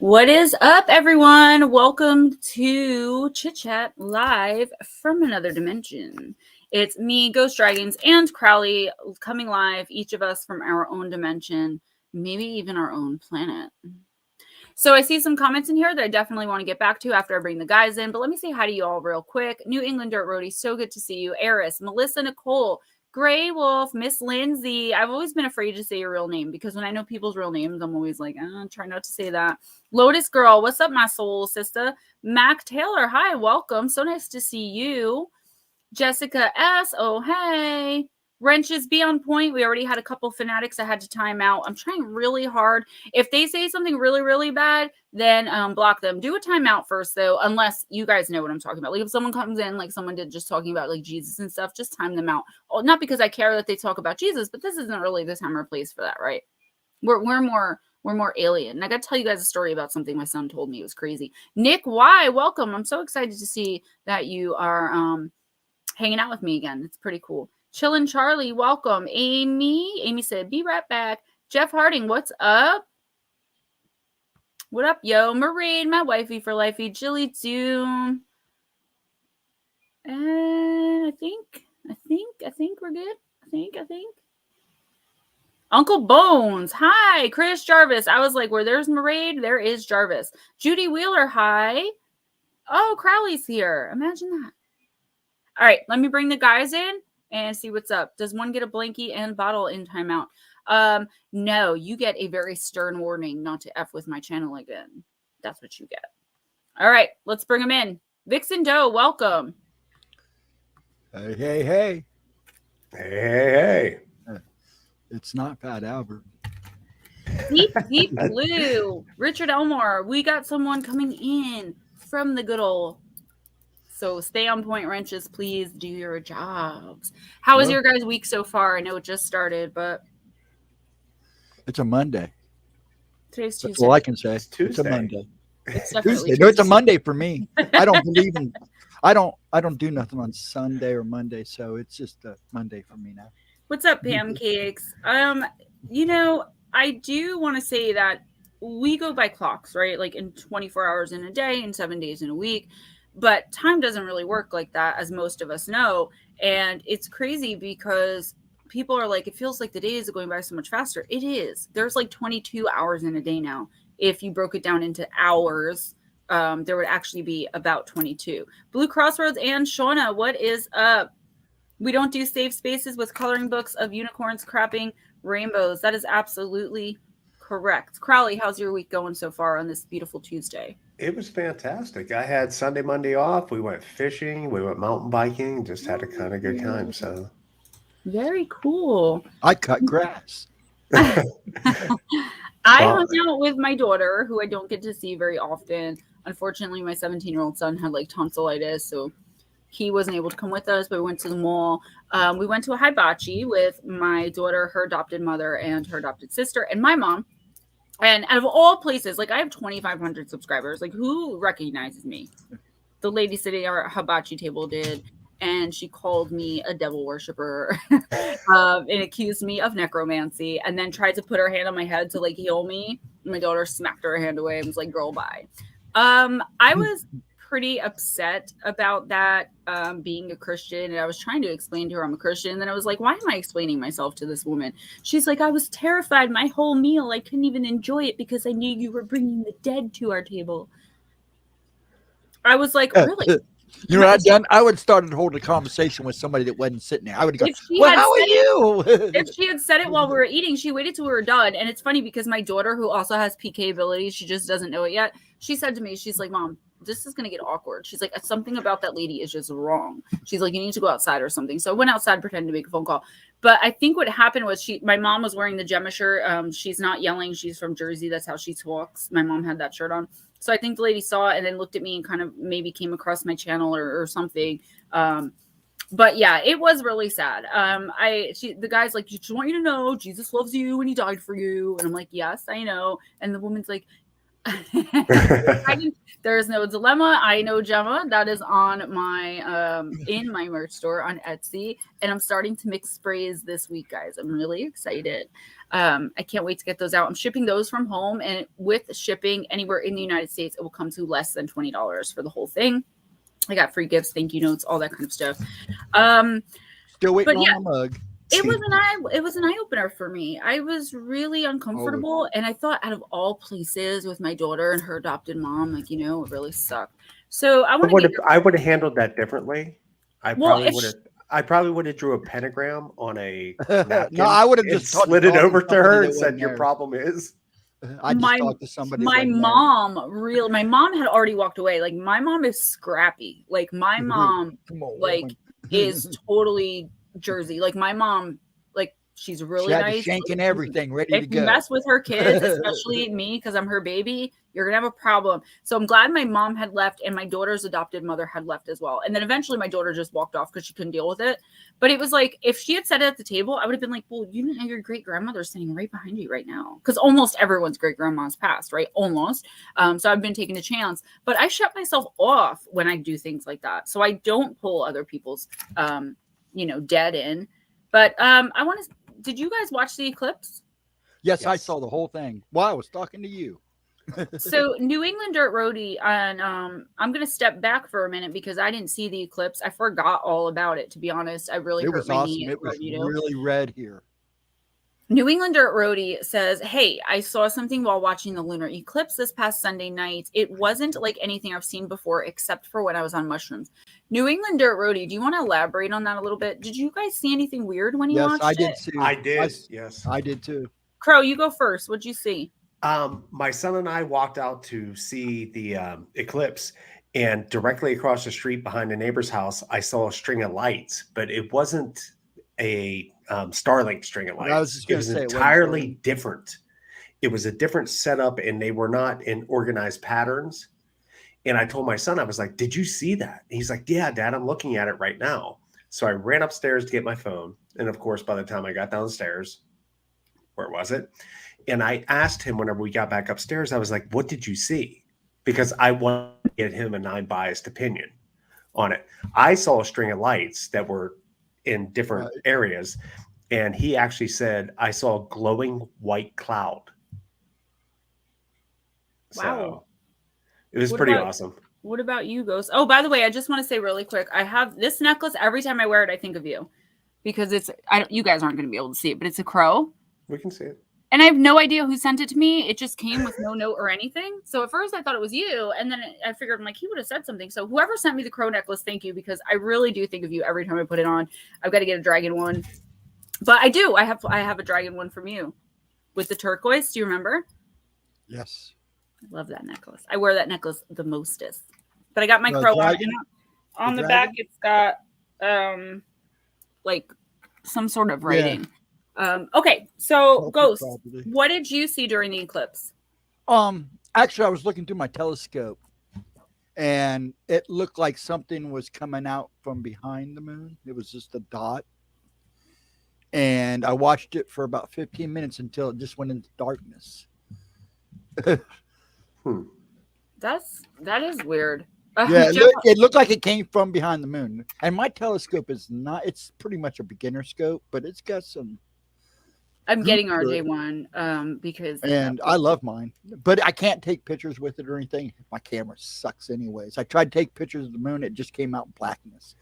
What is up, everyone? Welcome to Chit Chat live from another dimension. It's me, Ghostdragonz and Crowley, coming live, each of us from our own dimension, maybe even our own planet. So I see some comments in here that I definitely want to get back to after I bring the guys in, but let me say hi to you all real quick. New England Dirt Roadie, so good to see you. Eris, Melissa Nicole, Grey Wolf, Miss Lindsay. I've always been afraid to say your real name because when I know people's real names, I'm always like, try not to say that. Lotus Girl, what's up, my soul sister? Mac Taylor, hi, welcome. So nice to see you. Jessica S, oh, hey. Wrenches, be on point. We already had a couple fanatics I had to time out. I'm trying really hard. If they say something really, really bad, then block them. Do a timeout first, though, unless you guys know what I'm talking about. Like if someone comes in, like someone did just talking about like Jesus and stuff, just time them out. Oh, not because I care that they talk about Jesus, but this isn't really the time or place for that, right? We're more alien. And I got to tell you guys a story about something my son told me. It was crazy. Nick Y, welcome. I'm so excited to see that you are hanging out with me again. It's pretty cool. Chillin' Charlie, welcome. Amy said, be right back. Jeff Harding, what's up? What up, yo? Marine, my wifey for lifey. Jilly Doom. And I think we're good. I think. Uncle Bones, hi. Chris Jarvis. I was like, where there's Marade, there is Jarvis. Judy Wheeler, hi. Oh, Crowley's here. Imagine that. All right, let me bring the guys in and see what's up. Does one get a blankie and bottle in timeout? No, you get a very stern warning not to F with my channel again. That's what you get. All right, let's bring them in. Vixen Doe, welcome. Hey. It's not Pat Albert. Deep Blue. Richard Elmore, we got someone coming in from the good old. So stay on point, wrenches. Please do your jobs. How is your guys' week so far? I know it just started, but it's a Monday. Today's Tuesday. That's all I can say. It's a Monday. It's definitely Tuesday. No, it's a Monday for me. I don't believe in. I don't do nothing on Sunday or Monday, so it's just a Monday for me now. What's up, pancakes? You know, I do want to say that we go by clocks, right? Like in 24 hours in a day and 7 days in a week. But time doesn't really work like that, as most of us know. And it's crazy because people are like, it feels like the days are going by so much faster. It is. There's like 22 hours in a day now. If you broke it down into hours, there would actually be about 22. Blue Crossroads and Shauna, what is up? We don't do safe spaces with coloring books of unicorns crapping rainbows. That is absolutely correct. Crowley, how's your week going so far on this beautiful Tuesday? It was fantastic. I had Sunday, Monday off. We went fishing. We went mountain biking. Just had a kind of good time. So very cool. I cut grass. I hung out with my daughter, who I don't get to see very often. Unfortunately, my 17-year-old son had like tonsillitis, so he wasn't able to come with us, but we went to the mall. We went to a hibachi with my daughter, her adopted mother, and her adopted sister, and my mom. And out of all places, like I have 2,500 subscribers. Like who recognizes me? The lady sitting at our hibachi table did. And she called me a devil worshiper and accused me of necromancy and then tried to put her hand on my head to like heal me. My daughter smacked her hand away and was like, girl, bye. I was pretty upset about that being a Christian, and I was trying to explain to her I'm a Christian, and then I was like, why am I explaining myself to this woman? She's like, I was terrified my whole meal. I couldn't even enjoy it because I knew you were bringing the dead to our table. I was like, really? You know what I've done? I would start to hold a conversation with somebody that wasn't sitting there. I would go, well, how are you? If she had said it while we were eating, she waited till we were done. And it's funny because my daughter, who also has PK abilities, she just doesn't know it yet. She said to me, she's like, Mom, this is going to get awkward. She's like, something about that lady is just wrong. She's like, you need to go outside or something. So I went outside, pretending to make a phone call. But I think what happened was my mom was wearing the Gemma shirt. She's not yelling. She's from Jersey. That's how she talks. My mom had that shirt on. So I think the lady saw it and then looked at me and kind of maybe came across my channel or something. But yeah, it was really sad. The guy's like, just want you to know Jesus loves you and he died for you. And I'm like, yes, I know. And the woman's like, There is no dilemma. I know Gemma. That is on my in my merch store on Etsy, and I'm starting to mix sprays this week, guys. I'm really excited. I can't wait to get those out. I'm shipping those from home, and with shipping anywhere in the United States, it will come to less than $20 for the whole thing. I got free gifts, thank you notes, all that kind of stuff. Still waiting yeah, on the mug. It was an eye opener for me. I was really uncomfortable, and I thought, out of all places, with my daughter and her adopted mom, like, you know, it really sucked. So I would have handled that differently. I probably would have drew a pentagram on a napkin. No, I would have just slid it over to her and said, "Your problem is." I just talked to somebody. My mom had already walked away. Like, my mom is scrappy. Like, my mom is totally Jersey. Like, my mom, like, she's really nice. Shanking everything, ready to go. If you mess with her kids, especially me, because I'm her baby, you're gonna have a problem. So I'm glad my mom had left, and my daughter's adopted mother had left as well. And then eventually my daughter just walked off because she couldn't deal with it. But it was like, if she had said it at the table, I would have been like, well, you didn't have your great grandmother sitting right behind you right now, because almost everyone's great grandma's passed, right? Almost. So I've been taking a chance, but I shut myself off when I do things like that, so I don't pull other people's dead in. But did you guys watch the eclipse? Yes, I saw the whole thing while I was talking to you. So New England Dirt Roadie, and I'm going to step back for a minute because I didn't see the eclipse. I forgot all about it, to be honest. I really hurt my knee. It was really red here. New England Dirt Roadie says, hey, I saw something while watching the lunar eclipse this past Sunday night. It wasn't like anything I've seen before, except for when I was on mushrooms. New England Dirt Roadie, do you want to elaborate on that a little bit? Did you guys see anything weird when you watched it? I did. Yes, I did too. Crow, you go first. What'd you see? My son and I walked out to see the eclipse, and directly across the street behind a neighbor's house, I saw a string of lights, but it wasn't a Starlink string of lights. It was entirely different. It was a different setup, and they were not in organized patterns. And I told my son, I was like, did you see that? And he's like, yeah, Dad, I'm looking at it right now. So I ran upstairs to get my phone. And of course, by the time I got downstairs, where was it? And I asked him whenever we got back upstairs, I was like, what did you see? Because I wanted to get him a non-biased opinion on it. I saw a string of lights that were in different areas. And he actually said, I saw a glowing white cloud. Wow. So it was pretty awesome. What about you, Ghost? Oh, by the way, I just want to say really quick, I have this necklace. Every time I wear it, I think of you, because you guys aren't going to be able to see it, but it's a crow. We can see it. And I have no idea who sent it to me. It just came with no note or anything. So at first I thought it was you. And then I figured, I'm like, he would have said something. So whoever sent me the crow necklace, thank you, because I really do think of you every time I put it on. I've got to get a dragon one. But I do. I have a dragon one from you with the turquoise. Do you remember? Yes. I love that necklace. I wear that necklace the mostest. But I got my crow one. On the back, it's got like some sort of writing. Yeah. Okay, so Ghost, what did you see during the eclipse? Actually, I was looking through my telescope, and it looked like something was coming out from behind the moon. It was just a dot, and I watched it for about 15 minutes until it just went into darkness. That is weird. Yeah, it looked like it came from behind the moon, and my telescope is not—it's pretty much a beginner scope, but it's got some. I'm getting RJ one because I love mine, but I can't take pictures with it or anything. My camera sucks anyways. I tried to take pictures of the moon, it just came out in blackness.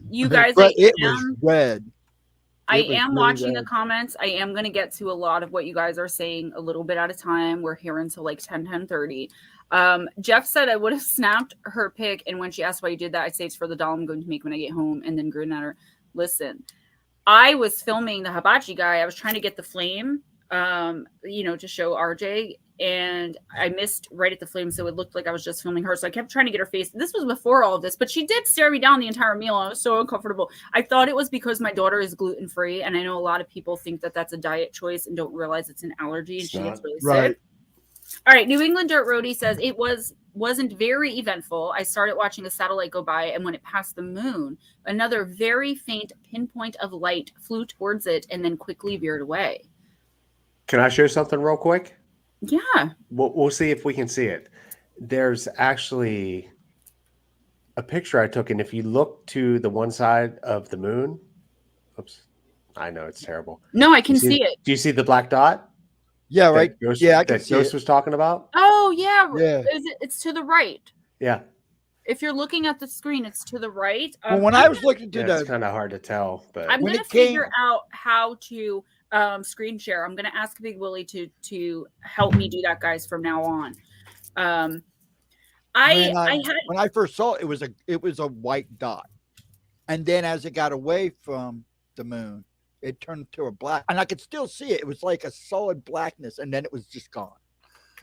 You guys, it was red. I am watching the comments. I am going to get to a lot of what you guys are saying a little bit at a time. We're here until like 10:30. Jeff said I would have snapped her pic, and when she asked why you did that, I say it's for the doll I'm going to make when I get home, and then grin at her. Listen, I was filming the hibachi guy. I was trying to get the flame, to show RJ, and I missed right at the flame, so it looked like I was just filming her. So I kept trying to get her face. This was before all of this, but she did stare me down the entire meal. I was so uncomfortable. I thought it was because my daughter is gluten-free, and I know a lot of people think that that's a diet choice and don't realize it's an allergy, and she gets really sick. All right, New England Dirt Roadie says it wasn't very eventful. I started watching a satellite go by, and when it passed the moon, another very faint pinpoint of light flew towards it and then quickly veered away. Can I share something real quick? Yeah. We'll see if we can see it. There's actually a picture I took, and if you look to the one side of the moon, oops, I know it's terrible. No, I can see it. Do you see the black dot? Yeah, right. Yeah, I can that see Ghost it. was talking about. Oh yeah. Yeah. It's to the right. Yeah. If you're looking at the screen, it's to the right. Well, when I was looking to It's the, kind of hard to tell, but I'm when gonna it came, figure out how to screen share. I'm gonna ask Big Willie to help me do that, guys, from now on. when I first saw it, it was a white dot, and then as it got away from the moon, it turned to a black, and I could still see it. It was like a solid blackness, and then it was just gone.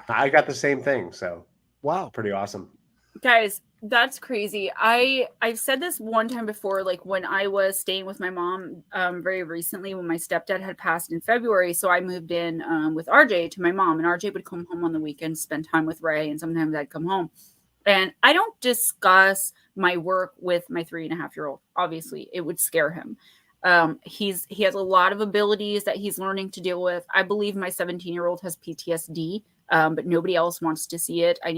I got the same thing. So wow, pretty awesome, guys. That's crazy. I've said this one time before, like when I was staying with my mom very recently when my stepdad had passed in February. So I moved in with RJ to my mom, and RJ would come home on the weekends, spend time with Ray, and sometimes I'd come home. And I don't discuss my work with my 3.5-year-old. Obviously, it would scare him. He has a lot of abilities that he's learning to deal with. I believe my 17-year-old has PTSD. But nobody else wants to see it. I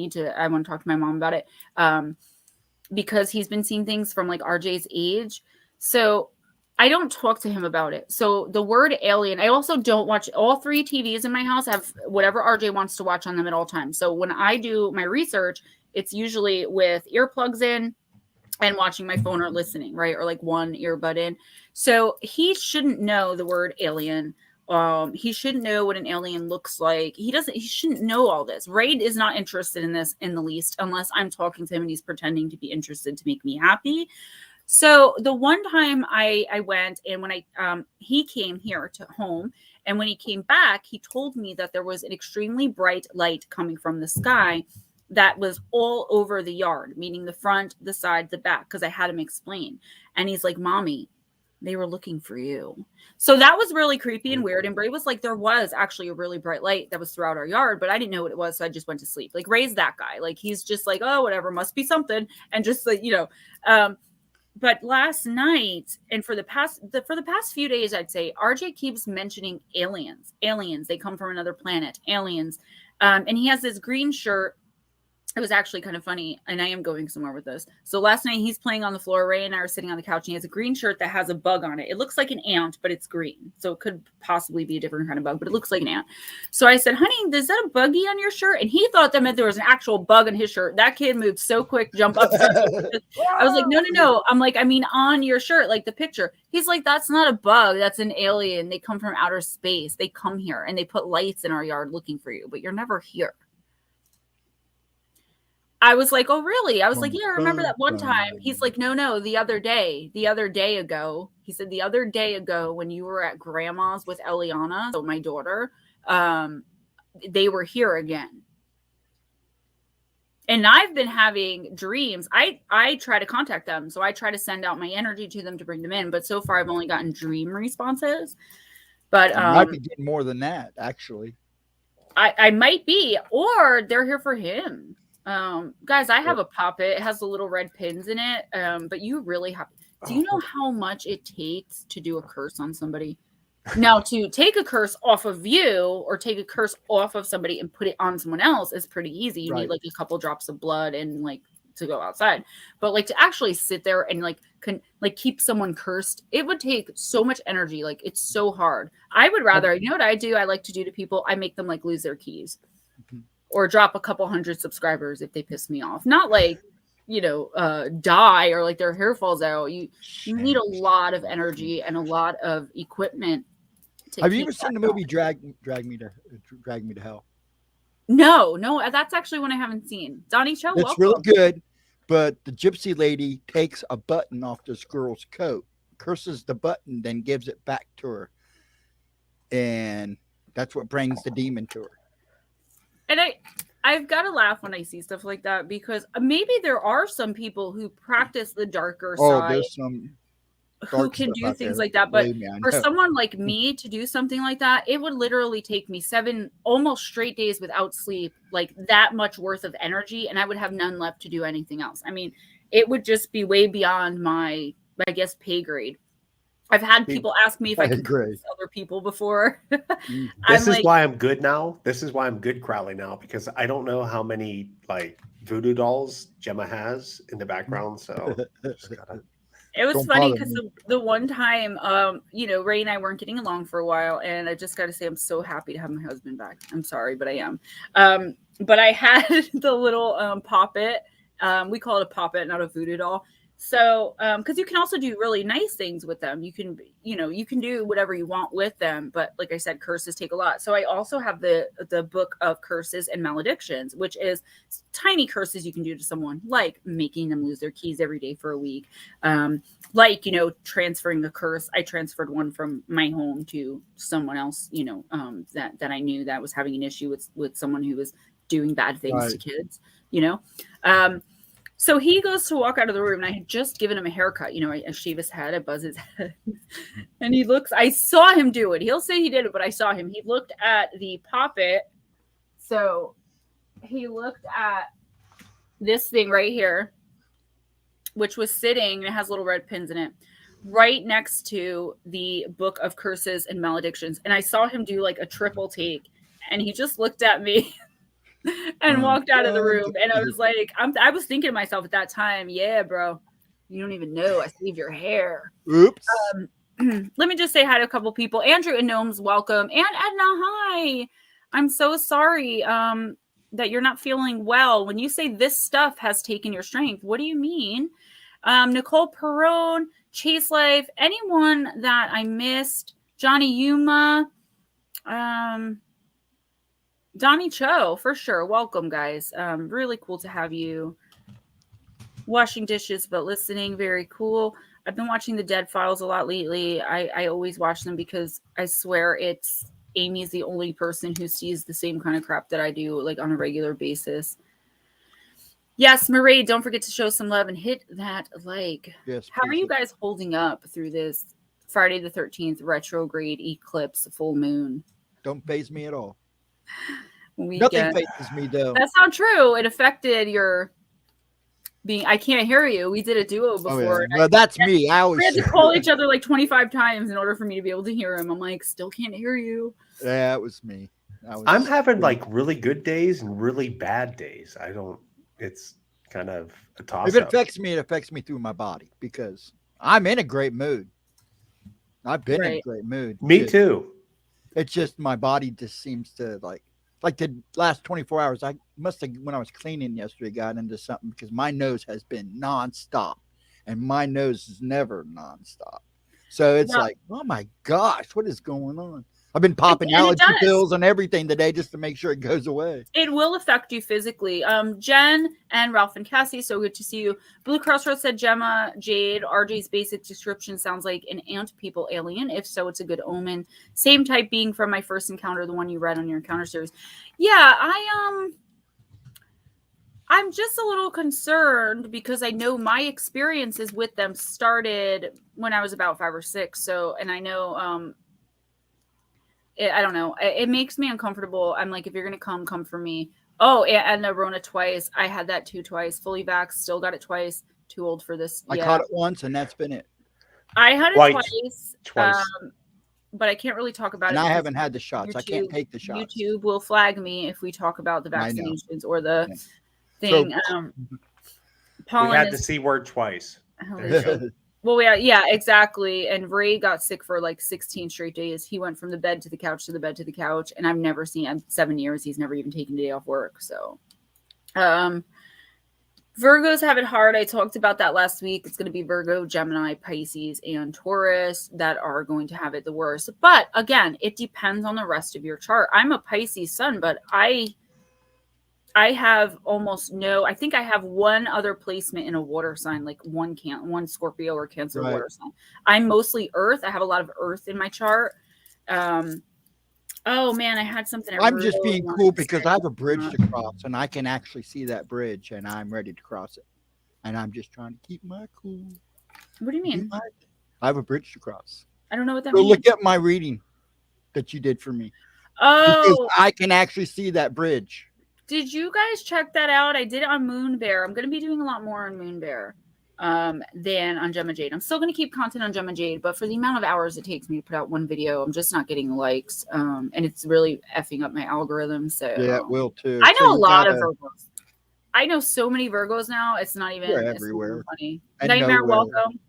want to talk to my mom about it because he's been seeing things from like RJ's age. So I don't talk to him about it. So the word alien, I also don't watch. All 3 TVs in my house have whatever RJ wants to watch on them at all times. So when I do my research, it's usually with earplugs in and watching my phone or listening, right? Or like one earbud in. So he shouldn't know the word alien. He shouldn't know what an alien looks like. He shouldn't know all this. Raid is not interested in this in the least, unless I'm talking to him and he's pretending to be interested to make me happy. So the one time I went, and when he came here to home, and when he came back, he told me that there was an extremely bright light coming from the sky that was all over the yard, meaning the front, the side, the back, because I had him explain. And he's like, Mommy, they were looking for you. So that was really creepy and weird. And Ray was like, there was actually a really bright light that was throughout our yard, but I didn't know what it was. So I just went to sleep. Like Ray's that guy. Like he's just like, oh, whatever, must be something. And just like, but last night and for the past few days, I'd say RJ keeps mentioning aliens. They come from another planet, aliens. And he has this green shirt. It was actually kind of funny, and I am going somewhere with this. So last night he's playing on the floor. Ray and I are sitting on the couch, and he has a green shirt that has a bug on it. It looks like an ant, but it's green. So it could possibly be a different kind of bug, but it looks like an ant. So I said, honey, is that a buggy on your shirt? And he thought that meant there was an actual bug on his shirt. That kid moved so quick, jump up. I was like, no. I'm like, I mean, on your shirt, like the picture. He's like, that's not a bug. That's an alien. They come from outer space. They come here, and they put lights in our yard looking for you, but you're never here. I was like, oh, really? I was like, yeah, I remember that one time. He's like, no, the other day ago. He said the other day ago when you were at grandma's with Eliana, so my daughter, they were here again. And I've been having dreams. I try to contact them. So I try to send out my energy to them to bring them in. But so far, I've only gotten dream responses. But I might be getting more than that, actually. I might be, or they're here for him. Guys, I have a puppet. It has the little red pins in it. But you really have. Do you know how much it takes to do a curse on somebody? Now, to take a curse off of you or take a curse off of somebody and put it on someone else is pretty easy. You need like a couple drops of blood and like to go outside. But like to actually sit there and like keep someone cursed, it would take so much energy. Like it's so hard. I would rather, you know what I do? I like to do to people. I make them like lose their keys. Or drop a couple hundred subscribers if they piss me off. Not like, die or like their hair falls out. You need a lot of energy and a lot of equipment. Have you ever seen the movie Drag Me to Hell? No, that's actually one I haven't seen. Donnie Cho, it's really good, but the gypsy lady takes a button off this girl's coat, curses the button, then gives it back to her. And that's what brings the demon to her. And I've got to laugh when I see stuff like that because maybe there are some people who practice the darker side. There's some who can do things like that. But for someone like me to do something like that, it would literally take me 7 almost straight days without sleep, like that much worth of energy. And I would have none left to do anything else. I mean, it would just be way beyond my, I guess, pay grade. I've had people ask me if I can agree. curse other people before. This is why I'm good now. This is why I'm good, Crowley, now, because I don't know how many like voodoo dolls Gemma has in the background. So just gotta... It was Don't funny bother because me. the one time, Ray and I weren't getting along for a while, and I just got to say, I'm so happy to have my husband back. I'm sorry, but I am. But I had the little poppet. We call it a poppet, not a voodoo doll. So, because you can also do really nice things with them. You can do whatever you want with them. But like I said, curses take a lot. So I also have the book of curses and maledictions, which is tiny curses you can do to someone, like making them lose their keys every day for a week. Like, transferring a curse. I transferred one from my home to someone else, that I knew that was having an issue with someone who was doing bad things to kids, So he goes to walk out of the room, and I had just given him a haircut. I shave his head, I buzz his head. And he looks, I saw him do it. He'll say he did it, but I saw him. He looked at the poppet. So he looked at this thing right here, which was sitting, and it has little red pins in it, right next to the book of curses and maledictions. And I saw him do like a triple take, and he just looked at me and walked out of the room. And I was like, I was thinking to myself at that time, yeah, bro, you don't even know I saved your hair. Oops. Let me just say hi to a couple people. Andrew and Gnomes, welcome. And Edna, hi. I'm so sorry that you're not feeling well. When you say this stuff has taken your strength, what do you mean? Nicole Perrone, Chase Life, anyone that I missed, Johnny Yuma, Donnie Cho, for sure. Welcome, guys. Really cool to have you. Washing dishes, but listening. Very cool. I've been watching the Dead Files a lot lately. I always watch them because I swear Amy's the only person who sees the same kind of crap that I do, like on a regular basis. Yes, Marie, don't forget to show some love and hit that like. Yes. How are you guys holding up through this Friday the 13th retrograde eclipse full moon? Don't faze me at all. Weekend. Nothing fazes me, though. That's not true. It affected your being. I can't hear you. We did a duo before. Oh, yeah. Well, that's me. We had to call each other like 25 times in order for me to be able to hear him. I'm like, still can't hear you. Yeah, it was me. I'm having like really good days and really bad days. It's kind of a toss-up. If it affects me, it affects me through my body because I'm in a great mood. I've been in a great mood. Me too. It's just my body just seems to like the last 24 hours. I must have, when I was cleaning yesterday, got into something because my nose has been nonstop, and my nose is never nonstop. So it's like, oh my gosh, what is going on? I've been popping allergy pills and everything today just to make sure it goes away. It will affect you physically. Jen and Ralph and Cassie, so good to see you. Blue Crossroads said Gemma Jade. RJ's basic description sounds like an ant people alien. If so, it's a good omen. Same type being from my first encounter, the one you read on your encounter series. Yeah, I'm just a little concerned because I know my experiences with them started when I was about 5 or 6. So, and I know, I don't know. It makes me uncomfortable. I'm like, if you're going to come for me. Oh, and the Rona twice. I had that too twice. Fully vaxxed. Still got it twice. Too old for this. I caught it once, and that's been it. I had it twice. But I can't really talk about it. And I haven't had the shots. YouTube, I can't take the shots. YouTube will flag me if we talk about the vaccinations or the thing. So, we had the C word twice. Well, yeah, exactly. And Ray got sick for like 16 straight days. He went from the bed to the couch to the bed to the couch. And I've never seen him 7 years. He's never even taken a day off work. So, Virgos have it hard. I talked about that last week. It's going to be Virgo, Gemini, Pisces, and Taurus that are going to have it the worst. But again, it depends on the rest of your chart. I'm a Pisces sun, but I have almost no, I think I have one other placement in a water sign, like one Scorpio or Cancer water sign. I'm mostly earth. I have a lot of earth in my chart. Oh man, I had something. I'm just being cool because I have a bridge to cross and I can actually see that bridge and I'm ready to cross it. And I'm just trying to keep my cool. What do you mean? I have a bridge to cross. I don't know what that means. Look at my reading that you did for me. Oh, because I can actually see that bridge. Did you guys check that out? I did it on Moon Bear. I'm going to be doing a lot more on Moon Bear. than on GemmaJade. I'm still going to keep content on GemmaJade, but for the amount of hours it takes me to put out one video, I'm just not getting likes. And it's really effing up my algorithm. So yeah, it will too. I know So a lot of Virgos. I know so many Virgos now. It's not even everywhere. Funny. And Nightmare, welcome.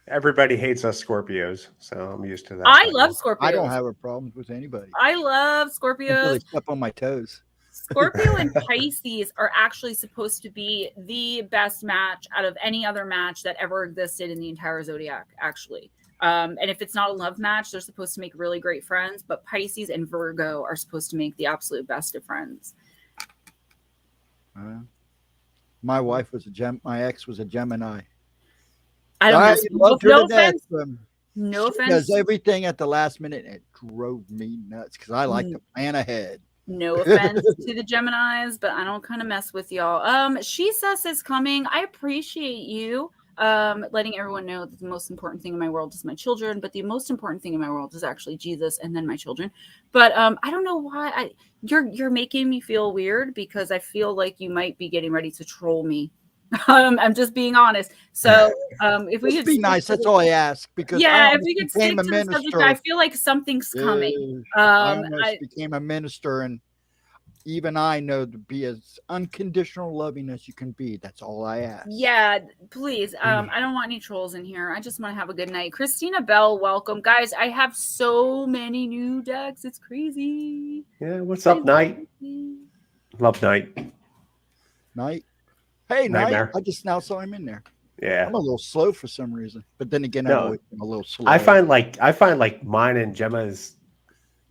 Everybody hates us Scorpios, so I'm used to that. I love Scorpios. I don't have a problem with anybody. I love Scorpios. Until they step on my toes. Scorpio and Pisces are actually supposed to be the best match out of any other match that ever existed in the entire zodiac, actually. And if it's not a love match, they're supposed to make really great friends. But Pisces and Virgo are supposed to make the absolute best of friends. My wife was my ex was a Gemini. I don't know. No offense. No offense. Because everything at the last minute, it drove me nuts because I like to plan ahead. No offense to the Geminis, but I don't kind of mess with y'all. She says is coming. I appreciate you letting everyone know that the most important thing in my world is my children, but the most important thing in my world is actually Jesus and then my children. But I don't know why you're making me feel weird because I feel like you might be getting ready to troll me. I'm just being honest. So if we could be nice, that's all I ask. Because if we could stick to the subject, I feel like something's coming. I almost became a minister, and even I know to be as unconditional loving as you can be. That's all I ask. Yeah, please. I don't want any trolls in here. I just want to have a good night. Christina Bell, welcome. Guys, I have so many new decks. It's crazy. Yeah, what's up, Night? Love Night. Night. Hey, Nightmare. Night. I just now saw him in there. Yeah. I'm a little slow for some reason. But then again, I'm always a little slow. I find like mine and Gemma's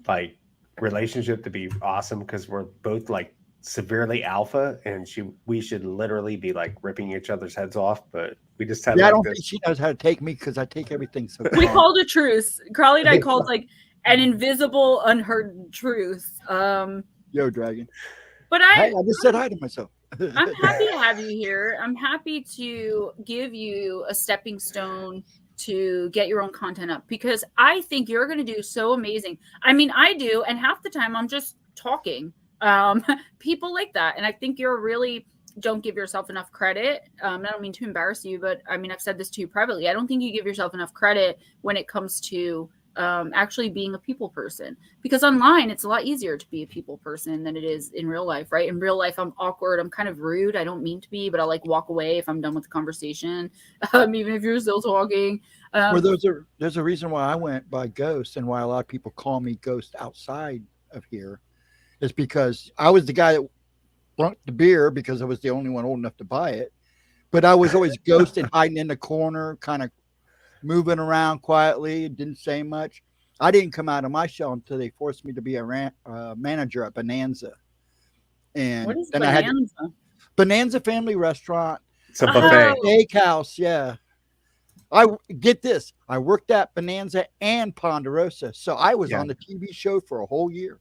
like relationship to be awesome because we're both like severely alpha, and we should literally be like ripping each other's heads off, but we just have I don't think she knows how to take me because I take everything so we called a truce. Crowley and I called like an invisible unheard truth. Yo, Dragon. But I just said hi to myself. I'm happy to have you here. I'm happy to give you a stepping stone to get your own content up because I think you're going to do so amazing. I mean, I do. And half the time I'm just talking. People like that. And I think you're really don't give yourself enough credit. I don't mean to embarrass you, but I mean, I've said this to you privately. I don't think you give yourself enough credit when it comes to actually being a people person, because online it's a lot easier to be a people person than it is in real life, right? In real life I'm awkward, I'm kind of rude, I don't mean to be, but I'll like walk away if I'm done with the conversation, even if you're still talking. Well, there's a reason why I went by Ghost and why a lot of people call me Ghost outside of here is because I was the guy that brunk the beer because I was the only one old enough to buy it, but I was always Ghost and hiding in the corner, kind of moving around quietly, didn't say much. I didn't come out of my shell until they forced me to be a manager at Bonanza. And what is then Bonanza? I had Bonanza Family Restaurant. It's a buffet. Steakhouse, yeah. I get this. I worked at Bonanza and Ponderosa, so I was on the TV show for a whole year.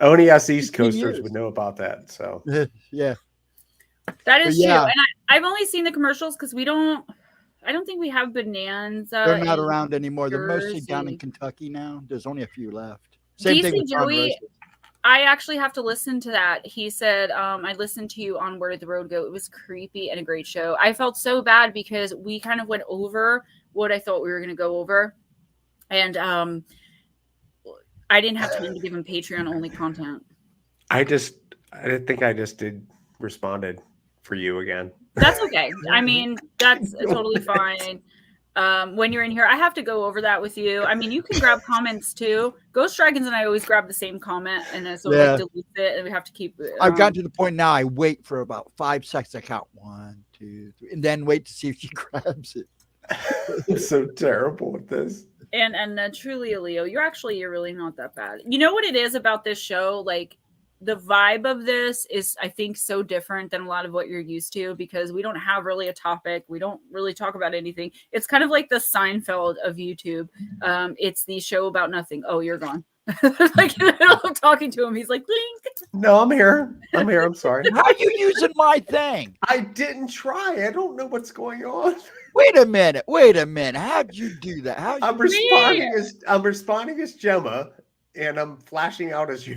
Only us East Coasters would know about that. So yeah, that is true. And I've only seen the commercials because I don't think we have Bonanza. They're not around anymore. They're mostly down in Kentucky now. There's only a few left. Same thing with Joey, I actually have to listen to that. He said, I listened to you on Where Did the Road Go? It was creepy and a great show. I felt so bad because we kind of went over what I thought we were going to go over. And I didn't have time to give him Patreon only content. I think I just responded for you again. That's okay. I mean, that's totally fine. When you're in here, I have to go over that with you. I mean, you can grab comments too. Ghostdragonz and I always grab the same comment, and so like delete it, and we have to keep it. I've gotten to the point now. I wait for about 5 seconds. I count 1, 2, 3, and then wait to see if she grabs it. I'm so terrible at this. And truly, a Leo, you're really not that bad. You know what it is about this show, like. The vibe of this is, I think, so different than a lot of what you're used to because we don't have really a topic. We don't really talk about anything. It's kind of like the Seinfeld of YouTube. It's the show about nothing. Oh, you're gone. Like I'm talking to him. He's like, blink. No, I'm here. I'm sorry. How are you using my thing? I didn't try. I don't know what's going on. Wait a minute. How'd you do that? I'm responding as Gemma, and I'm flashing out as you.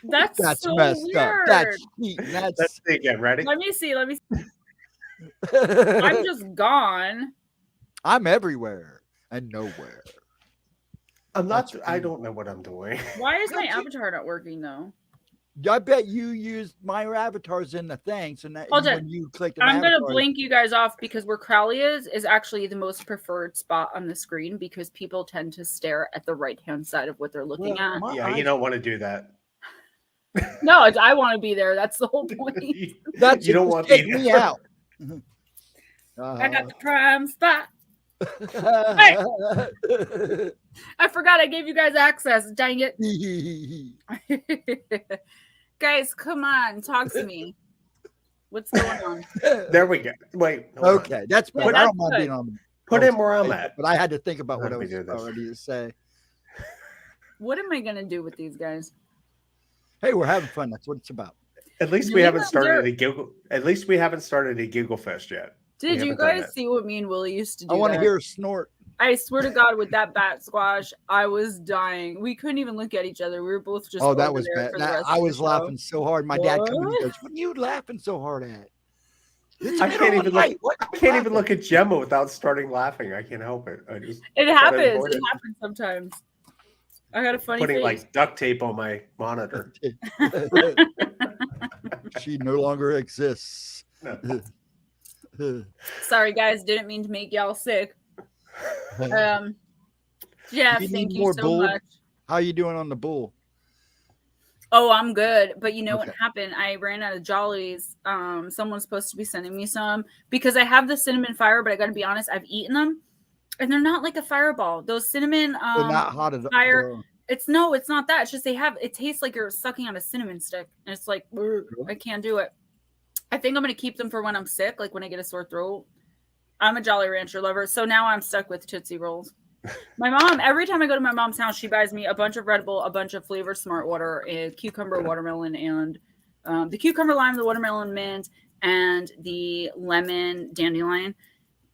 That's so messed weird. up. That's cheating. Let's see again. Ready? Let me see. I'm just gone. I'm everywhere and nowhere. I don't know what I'm doing. Why is my avatar not working though? I bet you used my avatars in the thing, so now when you click an I'm avatar, gonna blink you guys off because where Crowley is actually the most preferred spot on the screen because people tend to stare at the right hand side of what they're looking at. Yeah, you don't want to do that. No, I want to be there. That's the whole point. That's you don't want to take me out. I got the prime spot. Hey! I forgot I gave you guys access. Dang it. Guys, come on. Talk to me. What's going on? There we go. Wait. Okay, that's better. I don't mind being on. Put him where I'm at. But I had to think about what I was already to say. What am I going to do with these guys? Hey, we're having fun. That's what it's about. At least we haven't started a giggle. At least we haven't started a giggle fest yet. Did you guys see what me and Willie used to do? I want to hear a snort. I swear to God, with that bat squash, I was dying. We couldn't even look at each other. We were both just. Oh, that was bad. I was laughing so hard. My dad came in and goes, "What are you laughing so hard at?" I can't even look at Gemma without starting laughing. I can't help it. It happens. It happens sometimes. I got a funny putting face. Like duct tape on my monitor. She no longer exists. No. Sorry, guys. Didn't mean to make y'all sick. Jeff, thank you so much. How you doing on the bull? Oh, I'm good. But you know what happened? I ran out of jollies. Someone's supposed to be sending me some because I have the cinnamon fire, but I got to be honest, I've eaten them and they're not like a fireball. Those cinnamon they're not hot at fire. It's not that. It's just it tastes like you're sucking on a cinnamon stick. And it's like, I can't do it. I think I'm going to keep them for when I'm sick, like when I get a sore throat. I'm a Jolly Rancher lover. So now I'm stuck with Tootsie Rolls. My mom, every time I go to my mom's house, she buys me a bunch of Red Bull, a bunch of flavored Smart Water, a cucumber watermelon, and the cucumber lime, the watermelon mint, and the lemon dandelion,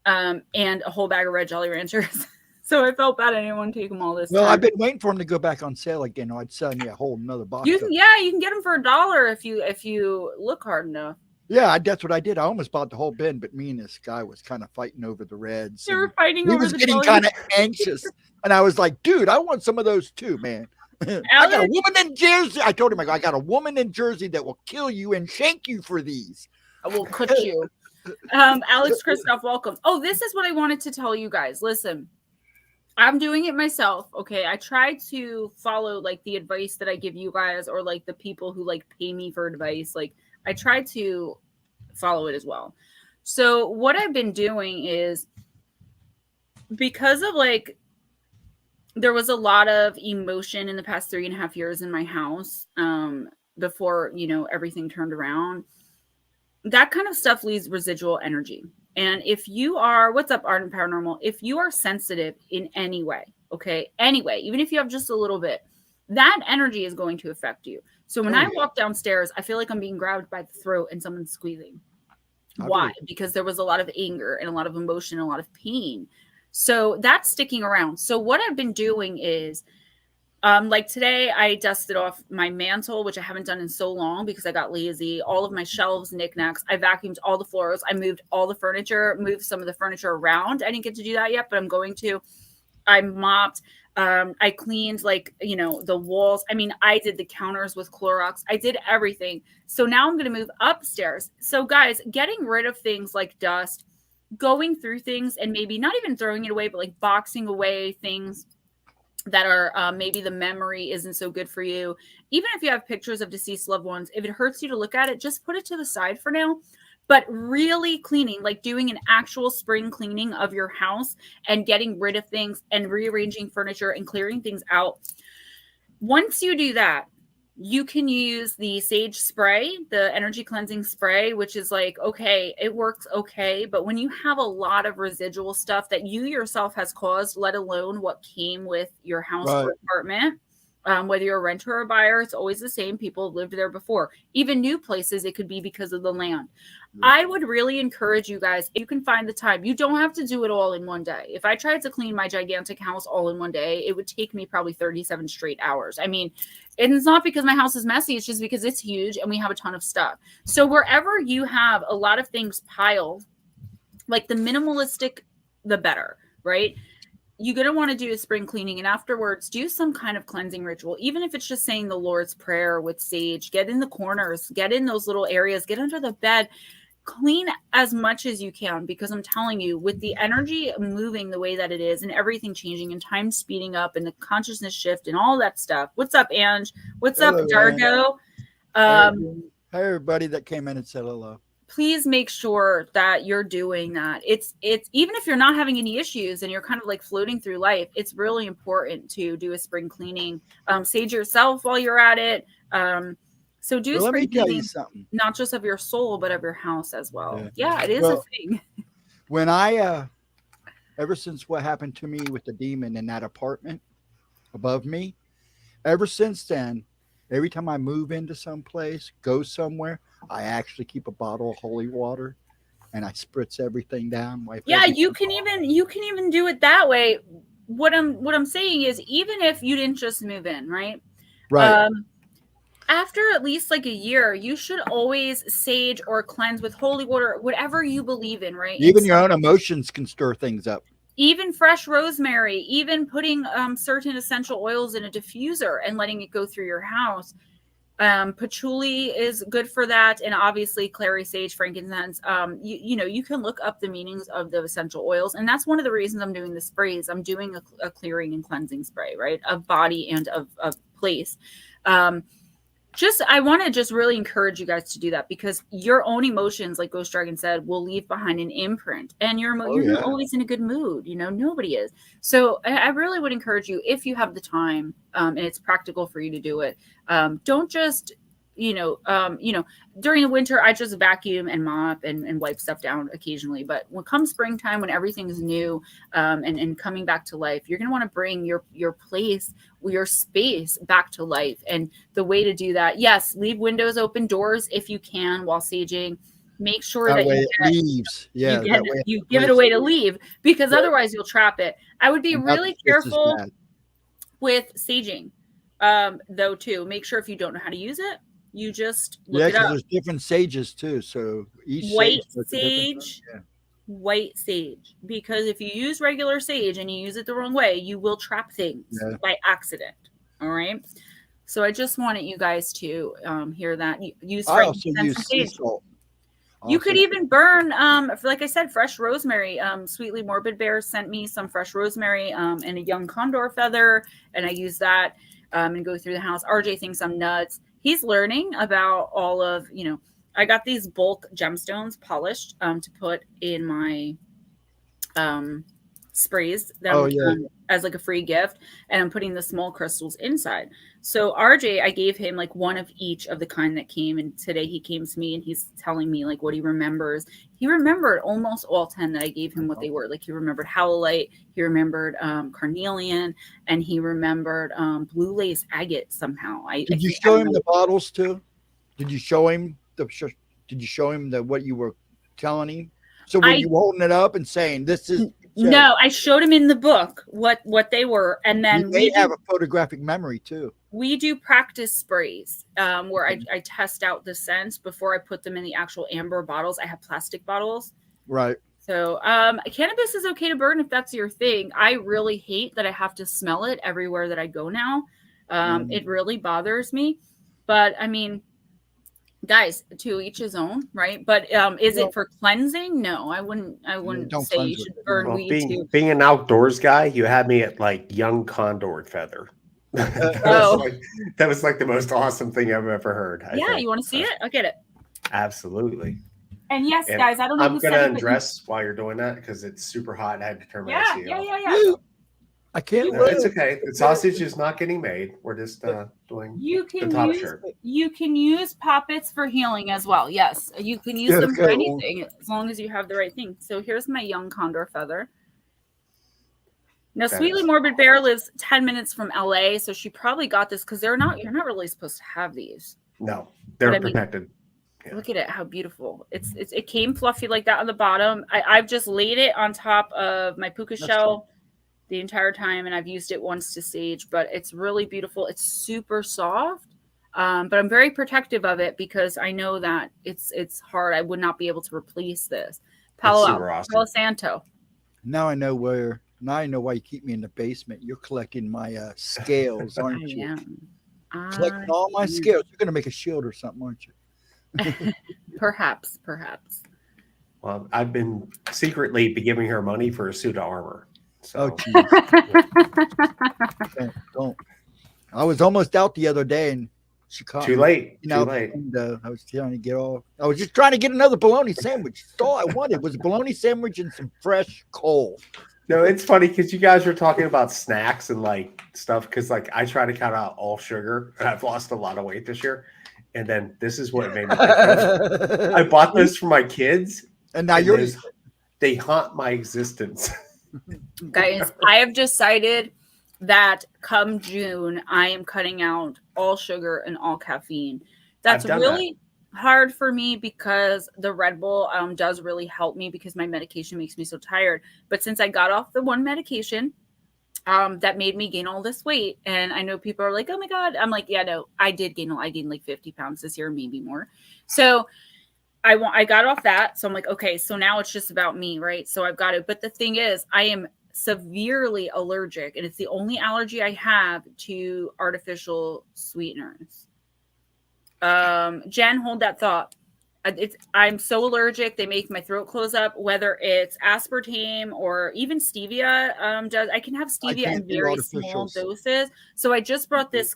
and a whole bag of red Jolly Ranchers. So I felt bad I didn't want to take them all this time. I've been waiting for them to go back on sale again. I'd sell you a whole another box. You can get them for $1 if you look hard enough. Yeah, that's what I did. I almost bought the whole bin, but me and this guy was kind of fighting over the reds. They were fighting over the. He was getting kind of anxious, and I was like, "Dude, I want some of those too, man." I got a woman in Jersey. I told him, I got a woman in Jersey that will kill you and shank you for these. I will cut you. Alex Christoph, welcome. Oh, this is what I wanted to tell you guys. Listen, I'm doing it myself. Okay, I try to follow like the advice that I give you guys, or like the people who like pay me for advice, like. I try to follow it as well. So what I've been doing is because of like, there was a lot of emotion in the past 3.5 years in my house before, everything turned around. That kind of stuff leaves residual energy. And if you are, what's up, Art and Paranormal? If you are sensitive in any way, okay, anyway, even if you have just a little bit, that energy is going to affect you. So when I walk downstairs, I feel like I'm being grabbed by the throat and someone's squeezing. Why? Because there was a lot of anger and a lot of emotion, and a lot of pain. So that's sticking around. So what I've been doing is, like today, I dusted off my mantle, which I haven't done in so long because I got lazy. All of my shelves, knickknacks. I vacuumed all the floors. I moved all the furniture, moved some of the furniture around. I didn't get to do that yet, but I'm going to. I mopped. I cleaned the walls. I mean, I did the counters with Clorox. I did everything. So now I'm going to move upstairs. So guys, getting rid of things like dust, going through things and maybe not even throwing it away, but like boxing away things that are maybe the memory isn't so good for you. Even if you have pictures of deceased loved ones, if it hurts you to look at it, just put it to the side for now. But really cleaning, like doing an actual spring cleaning of your house and getting rid of things and rearranging furniture and clearing things out. Once you do that, you can use the sage spray, the energy cleansing spray, which is like, okay, it works okay. But when you have a lot of residual stuff that you yourself has caused, let alone what came with your house or apartment, whether you're a renter or a buyer, it's always the same. People have lived there before. Even new places, it could be because of the land. I would really encourage you guys, if you can find the time, you don't have to do it all in one day. If I tried to clean my gigantic house all in one day, it would take me probably 37 straight hours. I mean, it's not because my house is messy. It's just because it's huge and we have a ton of stuff. So wherever you have a lot of things piled Like the minimalistic, the better, right? You're going to want to do a spring cleaning, and afterwards do some kind of cleansing ritual, even if it's just saying the Lord's Prayer with sage. Get in the corners, get in those little areas, get under the bed, clean as much as you can, because I'm telling you, with the energy moving the way that it is and everything changing and time speeding up and the consciousness shift and all that stuff. What's up, Ange? What's Hello, up, Dargo? Hi, everybody that came in and said hello. Please make sure that you're doing that. It's even if you're not having any issues and you're kind of like floating through life, it's really important to do a spring cleaning. Sage yourself while you're at it. So do spring cleaning, not just of your soul, but of your house as well. Yeah, it is a thing. When I, ever since what happened to me with the demon in that apartment above me, ever since then, every time I move into some place, go somewhere, I actually keep a bottle of holy water and I spritz everything down. You can even do it that way. What I'm saying is, even if you didn't just move in, right? Right. After at least like a year, you should always sage or cleanse with holy water, whatever you believe in, right? Even your own emotions can stir things up. Even fresh rosemary, even putting certain essential oils in a diffuser and letting it go through your house. Patchouli is good for that, and obviously clary sage, frankincense. You can look up the meanings of the essential oils, and that's one of the reasons I'm doing the sprays. I'm doing a clearing and cleansing spray, right, of body and of place. I want to just really encourage you guys to do that, because your own emotions, like Ghost Dragon said, will leave behind an imprint, and you're not always in a good mood. Nobody is. So I really would encourage you, if you have the time and it's practical for you to do it, don't just, during the winter, I just vacuum and mop and wipe stuff down occasionally. But when comes springtime, when everything is new and coming back to life, you're going to want to bring your place, your space back to life. And the way to do that, yes, leave windows open, doors if you can while saging. Make sure that you give it a way to leave, because otherwise you'll trap it. I would be really careful with saging, though, too. Make sure if you don't know how to use it, you just look it up. There's different sages too, so each white sage, because if you use regular sage and you use it the wrong way, you will trap things by accident. All right, so I just wanted you guys to hear that. Use sage. You could even burn, like I said, fresh rosemary. Sweetly Morbid Bear sent me some fresh rosemary and a young condor feather, and I use that and go through the house. RJ thinks I'm nuts. He's learning about all of, I got these bulk gemstones polished to put in my sprays as like a free gift, and I'm putting the small crystals inside. So RJ, I gave him like one of each of the kind that came, and today he came to me and he's telling me like what he remembers. He remembered almost all 10 that I gave him what they were. Like he remembered howlite, he remembered carnelian, and he remembered blue lace agate somehow. Did you show him the bottles too? Did you show him what you were telling him? So were you holding it up and saying this is? No, I showed him in the book what they were, and then they have a photographic memory too. We do practice sprays where I test out the scents before I put them in the actual amber bottles. I have plastic bottles, right? So cannabis is okay to burn if that's your thing. I really hate that I have to smell it everywhere that I go now. It really bothers me, but I mean, guys, to each his own, right? But is it for cleansing? No, I wouldn't say you should burn weed too. Being an outdoors guy, you had me at like young condor feather. That was like the most awesome thing I've ever heard. You want to see it? I'll get it. Absolutely. And yes, guys, I don't know. I'm gonna undress while you're doing that because it's super hot. I had to turn my AC off. I can't. No, it's okay. The sausage is not getting made. We're just doing the top shirt. You can use poppets for healing as well. Yes, you can use them for anything as long as you have the right thing. So here's my young condor feather. Now, Sweetly Morbid Bear lives 10 minutes from LA, so she probably got this because you're not really supposed to have these. No, they're protected. Look at it, how beautiful. It came fluffy like that on the bottom. I've just laid it on top of my puka shell the entire time, and I've used it once to sage, but it's really beautiful. It's super soft, but I'm very protective of it because I know that it's hard. I would not be able to replace this. super awesome. Palo Santo. Now I know where. Now I know why you keep me in the basement. You're collecting my scales, aren't I you? am. Collecting all my scales. You're going to make a shield or something, aren't you? Perhaps. Well, I've been secretly giving her money for a suit of armor. So Oh, jeez. Don't. I was almost out the other day and she caught too me. late. You know, Too late. and I was trying to get all. I was just trying to get another bologna sandwich. That's all I wanted was a bologna sandwich and some fresh coal. No, it's funny because you guys were talking about snacks and like stuff. Because like I try to cut out all sugar, and I've lost a lot of weight this year. And then this is what made me think of. I bought this for my kids, and now they haunt my existence. Guys, I have decided that come June, I am cutting out all sugar and all caffeine. That's really hard for me because the Red Bull does really help me because my medication makes me so tired. But since I got off the one medication that made me gain all this weight, and I know people are like, oh my God, I'm like, yeah, no, I gained like 50 pounds this year, maybe more. So I got off that. So I'm like, okay, so now it's just about me, right? So I've got it. But the thing is, I am severely allergic, and it's the only allergy I have to artificial sweeteners. Jen, hold that thought. I'm so allergic. They make my throat close up, whether it's aspartame or even stevia. I can have stevia in very small doses. So I just brought this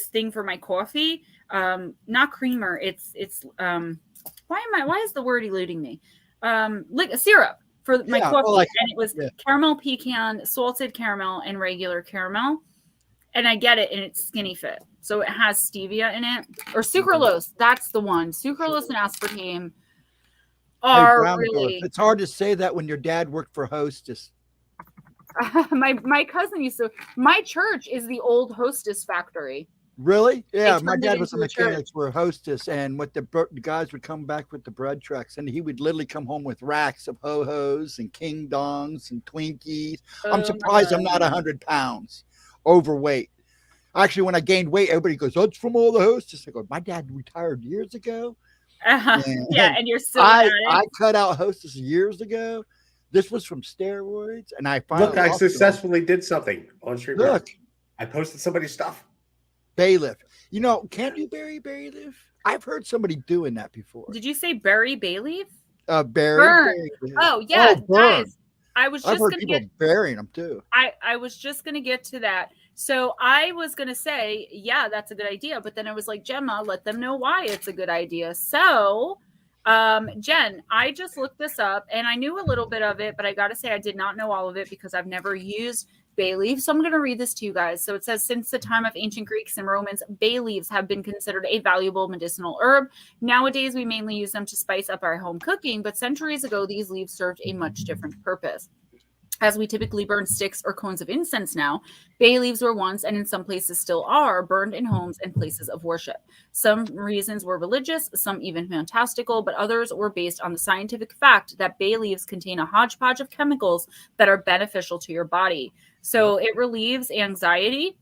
thing for my coffee. Not creamer. It's why is the word eluding me? Like a syrup for my coffee. And it was caramel pecan, salted caramel, and regular caramel. And I get it, and it's skinny fit. So it has stevia in it. Or sucralose. That's the one. Sucralose and aspartame are really... It's hard to say that when your dad worked for Hostess. My cousin used to... My church is the old Hostess factory. Really? Yeah, my dad was a mechanic for Hostess, and what the guys would come back with the bread trucks, and he would literally come home with racks of ho-hos and King Dongs and Twinkies. I'm surprised I'm not 100 pounds overweight. Actually, when I gained weight, everybody goes, "Oh, it's from all the Hostess." I go, "My dad retired years ago." And you're still. I cut out Hostess years ago. This was from steroids, and I finally I successfully did something on stream. Look, I posted somebody's stuff. Bailiff. You know, can you bury bailiff? I've heard somebody doing that before. Did you say bury bailiff? Burn. Oh yeah, guys. I was just going to get burying them too. I was just going to get to that. So I was going to say, yeah, that's a good idea. But then I was like, Gemma, let them know why it's a good idea. So, Jen, I just looked this up and I knew a little bit of it, but I got to say I did not know all of it because I've never used bay leaves. So I'm going to read this to you guys. So it says, since the time of ancient Greeks and Romans, bay leaves have been considered a valuable medicinal herb. Nowadays, we mainly use them to spice up our home cooking, but centuries ago, these leaves served a much different purpose. As we typically burn sticks or cones of incense now, bay leaves were once, and in some places still are, burned in homes and places of worship. Some reasons were religious, some even fantastical, but others were based on the scientific fact that bay leaves contain a hodgepodge of chemicals that are beneficial to your body. So it relieves anxiety.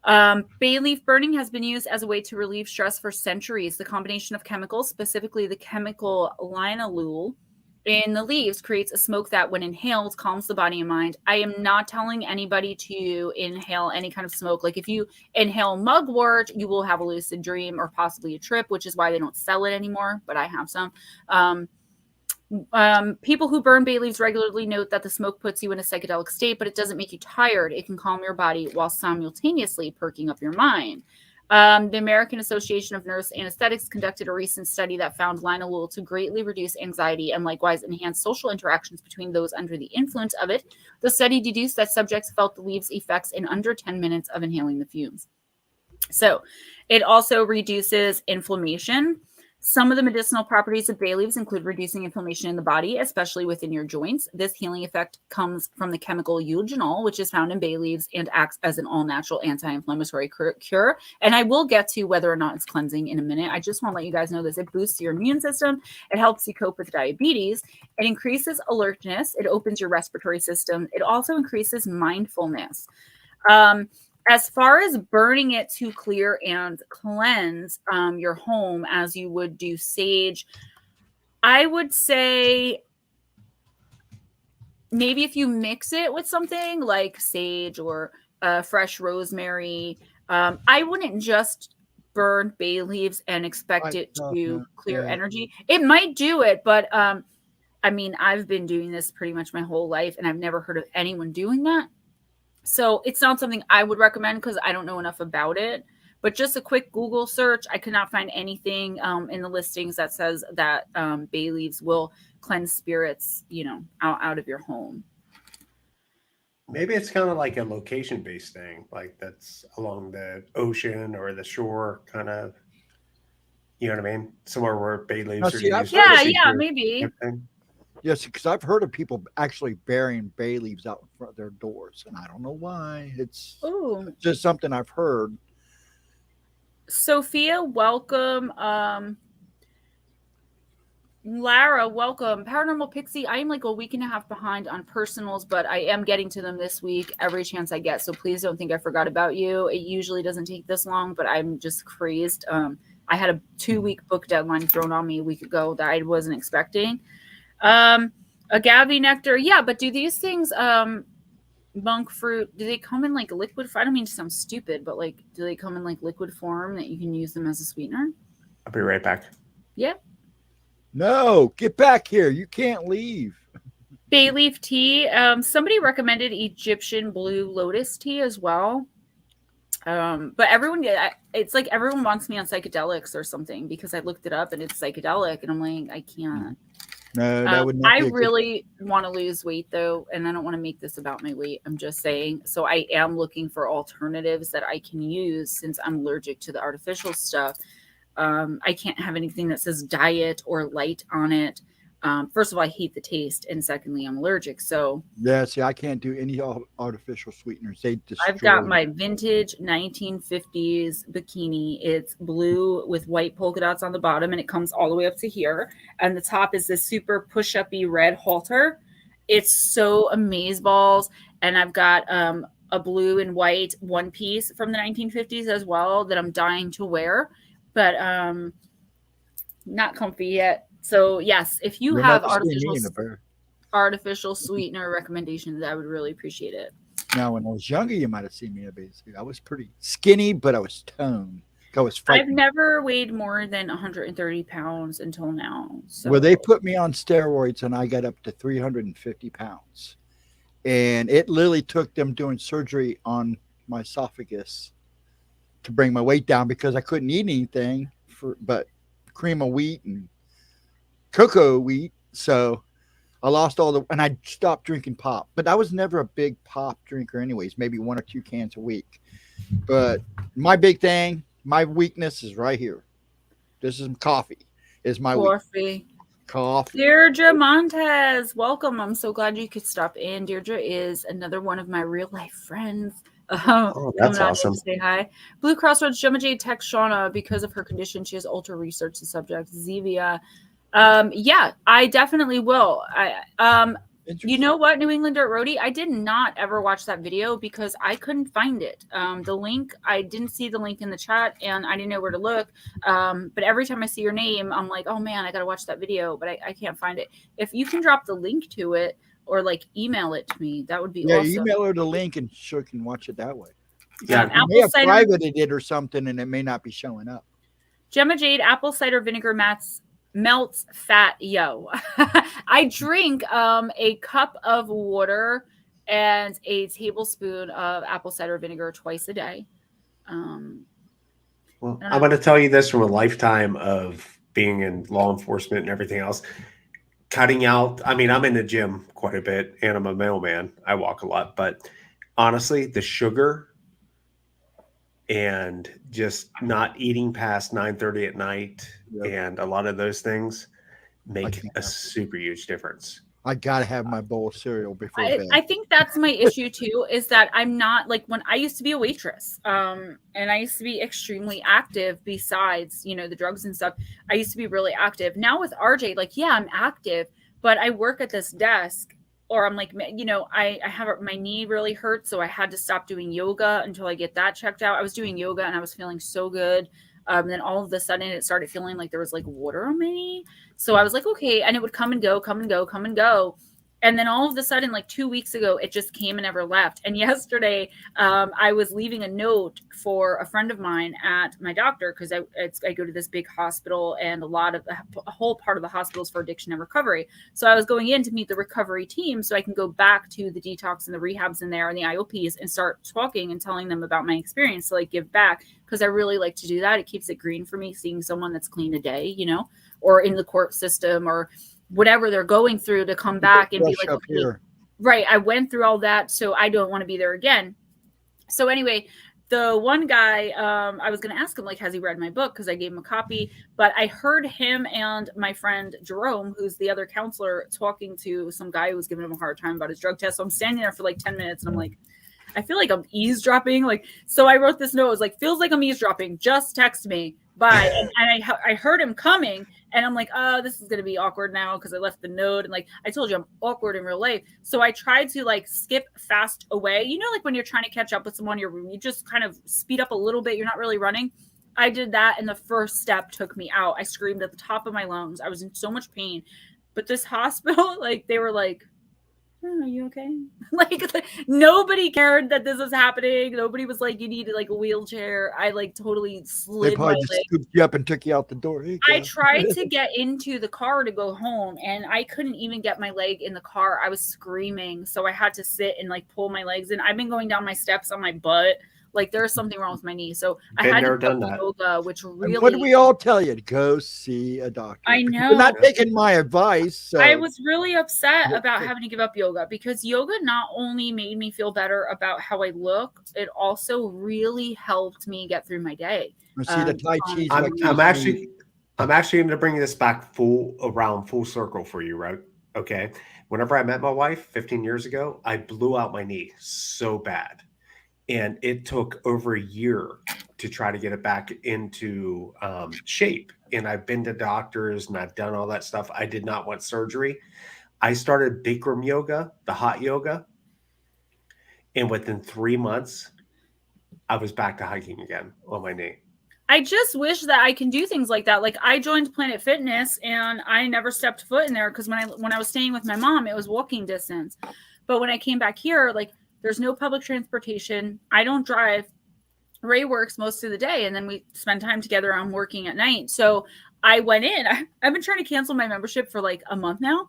Bay leaf burning has been used as a way to relieve stress for centuries. The combination of chemicals, specifically the chemical linalool, in the leaves creates a smoke that when inhaled calms the body and mind. I am not telling anybody to inhale any kind of smoke. Like if you inhale mugwort, you will have a lucid dream or possibly a trip, which is why they don't sell it anymore, but I have some. People who burn bay leaves regularly note that the smoke puts you in a psychedelic state, but it doesn't make you tired. It can calm your body while simultaneously perking up your mind. The American Association of Nurse Anesthetics conducted a recent study that found linalool to greatly reduce anxiety and likewise enhance social interactions between those under the influence of it. The study deduced that subjects felt the leaves' effects in under 10 minutes of inhaling the fumes. So it also reduces inflammation. Some of the medicinal properties of bay leaves include reducing inflammation in the body, especially within your joints. This healing effect comes from the chemical eugenol, which is found in bay leaves and acts as an all-natural anti-inflammatory cure. And I will get to whether or not it's cleansing in a minute. I just want to let you guys know this. It boosts your immune system. It helps you cope with diabetes. It increases alertness. It opens your respiratory system. It also increases mindfulness. As far as burning it to clear and cleanse your home as you would do sage, I would say maybe if you mix it with something like sage or fresh rosemary, I wouldn't just burn bay leaves and expect it to clear energy. It might do it, but I mean, I've been doing this pretty much my whole life, and I've never heard of anyone doing that. So it's not something I would recommend because I don't know enough about it. But just a quick Google search, I could not find anything in the listings that says that bay leaves will cleanse spirits, out of your home. Maybe it's kind of like a location-based thing, like that's along the ocean or the shore, kind of. You know what I mean? Somewhere where bay leaves are used. Yeah, maybe. Yes, because I've heard of people actually burying bay leaves out in front of their doors, and I don't know why. It's just something I've heard. Sophia, welcome. Lara, welcome. Paranormal Pixie, I am like a week and a half behind on personals, but I am getting to them this week every chance I get. So please don't think I forgot about you. It usually doesn't take this long, but I'm just crazed. I had a 2-week book deadline thrown on me a week ago that I wasn't expecting. Agave nectar, yeah, but do these things, monk fruit, do they come in like liquid? I don't mean to sound stupid, but like, do they come in like liquid form that you can use them as a sweetener? I'll be right back. Yep. No, get back here. You can't leave. Bay leaf tea. Somebody recommended Egyptian blue lotus tea as well. But it's like everyone wants me on psychedelics or something because I looked it up and it's psychedelic and I'm like, I can't. No, that would not. I really want to lose weight though, and I don't want to make this about my weight. I'm just saying. So I am looking for alternatives that I can use since I'm allergic to the artificial stuff. I can't have anything that says diet or light on it. First of all, I hate the taste, and secondly, I'm allergic. So yeah, see, I can't do any artificial sweeteners. They destroy. I've got my vintage 1950s bikini. It's blue with white polka dots on the bottom, and it comes all the way up to here. And the top is this super push-uppy red halter. It's so amazeballs. And I've got a blue and white one piece from the 1950s as well that I'm dying to wear, but not comfy yet. So yes, if you have artificial sweetener recommendations, I would really appreciate it. Now, when I was younger, you might have seen me. Basically, I was pretty skinny, but I was toned. I've never weighed more than 130 pounds until now. So. Well, they put me on steroids, and I got up to 350 pounds. And it literally took them doing surgery on my esophagus to bring my weight down because I couldn't eat anything but cream of wheat and cocoa wheat. So I lost and I stopped drinking pop, but I was never a big pop drinker anyways, maybe 1 or 2 cans a week. But my big thing, my weakness is right here. This is coffee. Is my coffee. Deirdre Montez, welcome. I'm so glad you could stop in. Deirdre is another one of my real life friends. That's awesome. Say hi. Blue Crossroads, GemmaJadeYT text Shauna because of her condition. She has ultra researched the subject. Zevia. Yeah, I definitely will. You know what, New England Dirt Roadie? I did not ever watch that video because I couldn't find it. The link, I didn't see the link in the chat and I didn't know where to look. But every time I see your name, I'm like, oh man, I got to watch that video, but I can't find it. If you can drop the link to it or like email it to me, that would be awesome. Yeah, email her the link and she can watch it that way. Yeah, you may have privated it or something and it may not be showing up. GemmaJadeYT apple cider vinegar melts fat, yo. I drink a cup of water and a tablespoon of apple cider vinegar twice a day. Well, I'm going to tell you this from a lifetime of being in law enforcement and everything else. Cutting out, I mean, I'm in the gym quite a bit and I'm a mailman. I walk a lot, but honestly, the sugar and just not eating past 9:30 at night and a lot of those things make a super huge difference. I got to have my bowl of cereal before bed. I think that's my issue too, is that I'm not like when I used to be a waitress and I used to be extremely active besides, the drugs and stuff. I used to be really active. Now with RJ, like, yeah, I'm active, but I work at this desk or I'm like, I have my knee really hurt. So I had to stop doing yoga until I get that checked out. I was doing yoga and I was feeling so good. Then all of a sudden it started feeling like there was like water on my knee. So I was like, okay. And it would come and go, come and go, come and go. And then all of a sudden, like 2 weeks ago, it just came and never left. And yesterday, I was leaving a note for a friend of mine at my doctor because I go to this big hospital, and a whole part of the hospital is for addiction and recovery. So I was going in to meet the recovery team so I can go back to the detox and the rehabs in there and the IOPs and start talking and telling them about my experience to like give back, because I really like to do that. It keeps it green for me, seeing someone that's clean a day, you know, or in the court system or whatever they're going through, to come back and be like, okay, right, I went through all that, so I don't want to be there again. So anyway, the one guy, I was going to ask him, like, has he read my book? Because I gave him a copy, but I heard him and my friend Jerome, who's the other counselor, talking to some guy who was giving him a hard time about his drug test. So I'm standing there for like 10 minutes and I'm like, I feel like I'm eavesdropping. Like, so I wrote this note. It was like, feels like I'm eavesdropping. Just text me. Bye. And I heard him coming, and I'm like, oh, this is going to be awkward now because I left the note. And like, I told you I'm awkward in real life. So I tried to like skip fast away. You know, like when you're trying to catch up with someone, you just kind of speed up a little bit. You're not really running. I did that, and the first step took me out. I screamed at the top of my lungs. I was in so much pain. But this hospital, like, they were like, oh, are you okay? like nobody cared that this was happening. Nobody was like, you needed like a wheelchair. I like totally slid. They probably just scooped you up and took you out the door. Hey, I tried to get into the car to go home, and I couldn't even get my leg in the car. I was screaming, so I had to sit and like pull my legs in. I've been going down my steps on my butt. Like, there's something wrong with my knee. So I had to do yoga, which really... And what do we all tell you? Go see a doctor. I know. You're not taking my advice. So. I was really upset about having to give up yoga, because yoga not only made me feel better about how I look, it also really helped me get through my day. See, the Tai Chi. I'm actually going to bring this back full circle for you, right? Okay. Whenever I met my wife 15 years ago, I blew out my knee so bad. And it took over a year to try to get it back into shape. And I've been to doctors and I've done all that stuff. I did not want surgery. I started Bikram yoga, the hot yoga. And within 3 months, I was back to hiking again on my knee. I just wish that I can do things like that. Like, I joined Planet Fitness and I never stepped foot in there, because when I was staying with my mom, it was walking distance. But when I came back here, like, there's no public transportation. I don't drive. Ray works most of the day, and then we spend time together. I'm working at night. So I went in. I've been trying to cancel my membership for like a month now.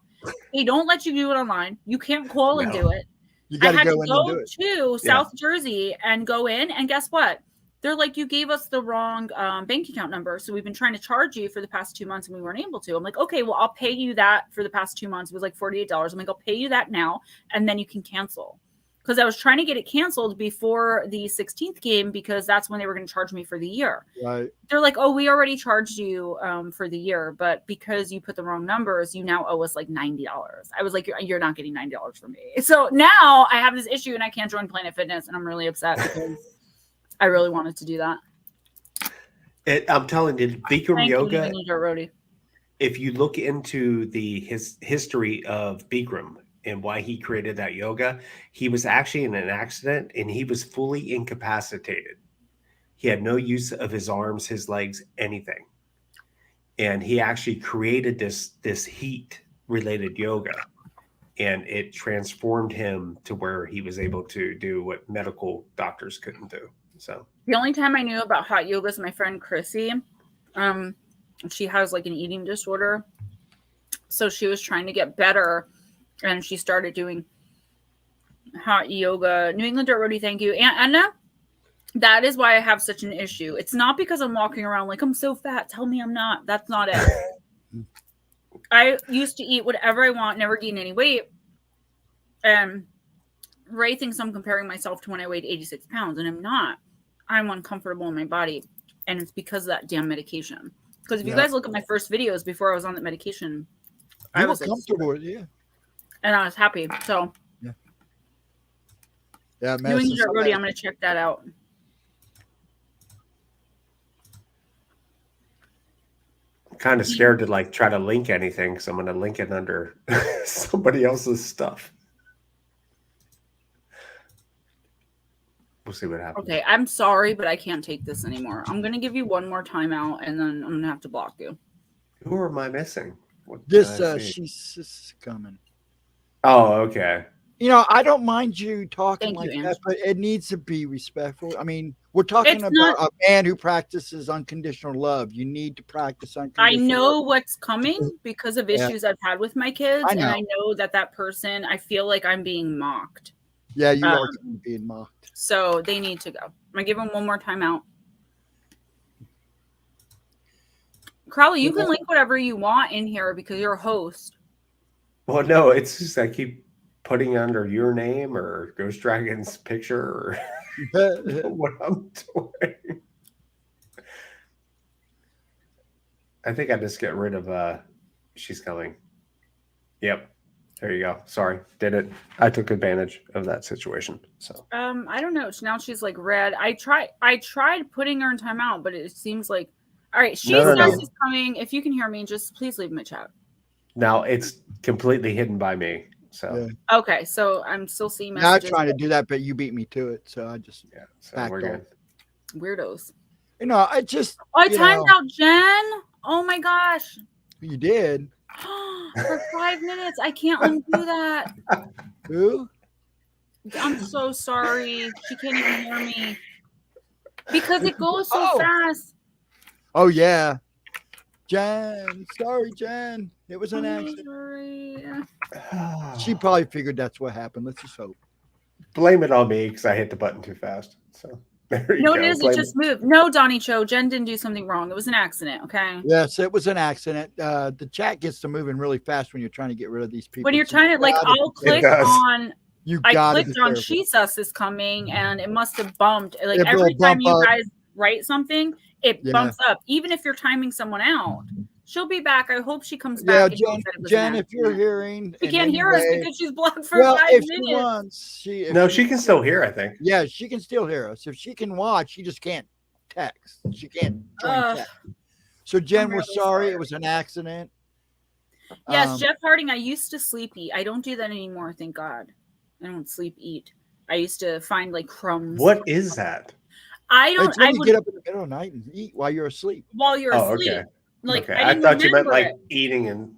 They don't let you do it online. You can't call and do it. You got to go in and do it. To South Jersey and go in. And guess what? They're like, you gave us the wrong bank account number. So we've been trying to charge you for the past 2 months and we weren't able to. I'm like, okay, well, I'll pay you that for the past 2 months. It was like $48. I'm like, I'll pay you that now, and then you can cancel. Because I was trying to get it canceled before the 16th game, because that's when they were going to charge me for the year. Right. They're like, oh, we already charged you for the year, but because you put the wrong numbers, you now owe us like $90. I was like, you're not getting $90 from me. So now I have this issue and I can't join Planet Fitness, and I'm really upset because I really wanted to do that. I'm telling you, Bikram yoga, you, if you look into his history of Bikram, and why he created that yoga, he was actually in an accident and he was fully incapacitated. He had no use of his arms, his legs, anything. And he actually created this heat related yoga, and it transformed him to where he was able to do what medical doctors couldn't do. So the only time I knew about hot yoga is my friend Chrissy. She has like an eating disorder. So she was trying to get better, and she started doing hot yoga. New England Dirt Roadie, thank you. And Anna, that is why I have such an issue. It's not because I'm walking around like, I'm so fat, tell me I'm not. That's not it. I used to eat whatever I want, never gain any weight. And Ray thinks I'm comparing myself to when I weighed 86 pounds, and I'm not. I'm uncomfortable in my body, and it's because of that damn medication. Because if you guys look at my first videos before I was on that medication, I was comfortable with it, and I was happy. So, man. New England Dirt Roadie, I'm going to check that out. I'm kind of scared to like try to link anything, because I'm going to link it under somebody else's stuff. We'll see what happens. Okay, I'm sorry, but I can't take this anymore. I'm gonna give you one more timeout, and then I'm gonna have to block you. Who am I missing? What This did I see? she's coming. Oh, okay. You know, I don't mind you talking Thank you, like that, Ange. but it needs to be respectful. I mean, we're talking It's about not- a man who practices unconditional love. You need to practice I unconditional know love. what's coming because of Yeah. issues I've had with my kids, I and know. I know that person. I feel like I'm being mocked, Yeah, you are being mocked. so they need to go. I'm gonna give them one more timeout. Crowley, you can link whatever you want in here because you're a host. Well, no, it's just I keep putting under your name or Ghost Dragon's picture or what I'm doing. I think I just get rid of she's coming. Yep. There you go. Sorry. Did it. I took advantage of that situation. So I don't know. Now she's like red. I tried putting her in timeout, but it seems like all right, she's is coming. If you can hear me, just please leave me a chat. Now it's completely hidden by me. So okay, so I'm still seeing messages. Now I'm trying to do that, but you beat me to it, so I just so we're good. Weirdos. You know, I just I timed out Jen. Oh my gosh. You did. For 5 minutes. I can't undo that. Who? I'm so sorry. She can't even hear me. Because it goes so fast. Oh yeah. Jen. Sorry, Jen. It was an accident. Sorry. She probably figured that's what happened. Let's just hope. Blame it on me because I hit the button too fast. So there you go. No, it is. It just moved. No, Donnie Cho. Jen didn't do something wrong. It was an accident. Okay. Yes, it was an accident. The chat gets to moving really fast when you're trying to get rid of these people. When you're trying to, like, I'll click on. I clicked on Jesus is coming, and it must have bumped. Like every time you guys write something, it bumps up. Even if you're timing someone out, she'll be back. I hope she comes back. Yeah, Jen, if you're hearing, she can't hear us because she's blocked for 5 minutes. She can still hear. I think. Yeah, she can still hear us. If she can watch, she just can't text. She can't join chat. So Jen, we're sorry. It was an accident. Yes, Jeff Harding. I used to sleep eat. I don't do that anymore. Thank God. I don't sleep eat. I used to find like crumbs. What is that? I don't. It's when you get up in the middle of the night and eat while you're asleep. While you're asleep. Okay. Like I thought you meant like eating and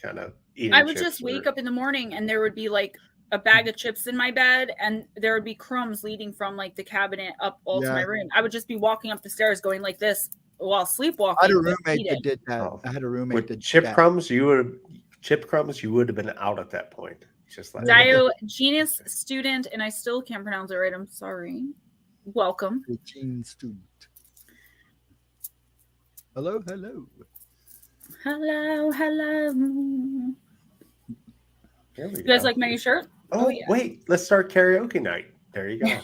kind of eating. I would just wake up in the morning and there would be like a bag of chips in my bed and there would be crumbs leading from like the cabinet up all to my room. I would just be walking up the stairs going like this while sleepwalking. I had a roommate that did that. I had a roommate that chip crumbs. You would have been out at that point. Just like Diogenes student, and I still can't pronounce it right. I'm sorry. Welcome. Gene student. Hello. You guys like my new shirt? Oh yeah. Wait, let's start karaoke night. There you go.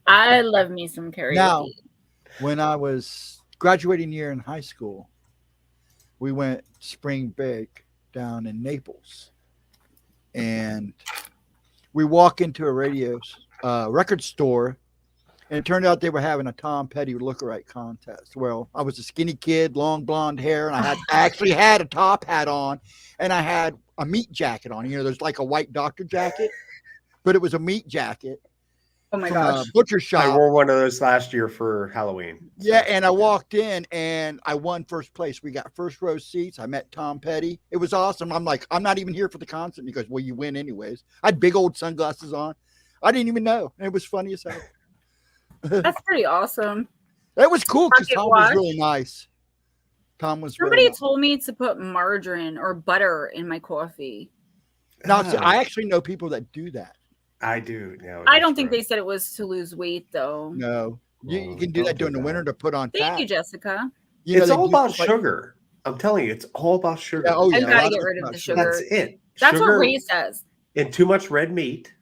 I love me some karaoke. Now, when I was graduating year in high school, we went spring break down in Naples. And we walk into a record store, and it turned out they were having a Tom Petty lookalike contest. Well, I was a skinny kid, long blonde hair, and I actually had a top hat on, and I had a meat jacket on. You know, there's like a white doctor jacket, but it was a meat jacket. Oh my gosh. Butcher shop. I wore one of those last year for Halloween. Yeah, and I walked in and I won first place. We got first row seats. I met Tom Petty. It was awesome. I'm like, I'm not even here for the concert. He goes, well, you win anyways. I had big old sunglasses on. I didn't even know. It was funny as hell. That's pretty awesome. It was cool because Tom was really nice. Tom was Somebody told me to put margarine or butter in my coffee. Now, I actually know people that do that. I do. No, I don't think they said it was to lose weight, though. No. You can do that during the winter to put on fat. Thank you, Jessica. It's all about sugar. I'm telling you, it's all about sugar. Yeah, I gotta get rid of the sugar. That's it. That's what Ray says. And too much red meat.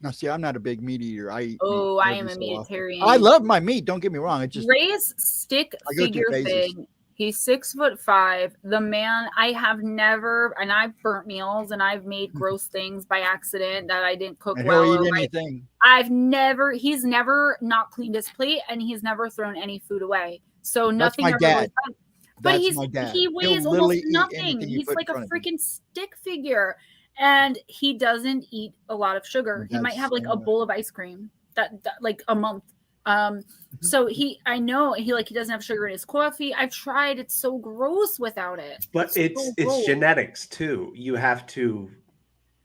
Now, see, I'm not a big meat eater. I am a meatitarian. I love my meat. Don't get me wrong. It just Ray's stick figure thing. He's 6'5". The man, I have never, and I've burnt meals and I've made gross things by accident that I didn't cook well. Anything. He's never not cleaned his plate and he's never thrown any food away. So nothing ever was done. But he weighs almost nothing. He's like a freaking stick figure. And he doesn't eat a lot of sugar. He might have like a bowl of ice cream. that like a month. So I know he doesn't have sugar in his coffee. I've tried. It's so gross without it. But it's gross. genetics too. You have to.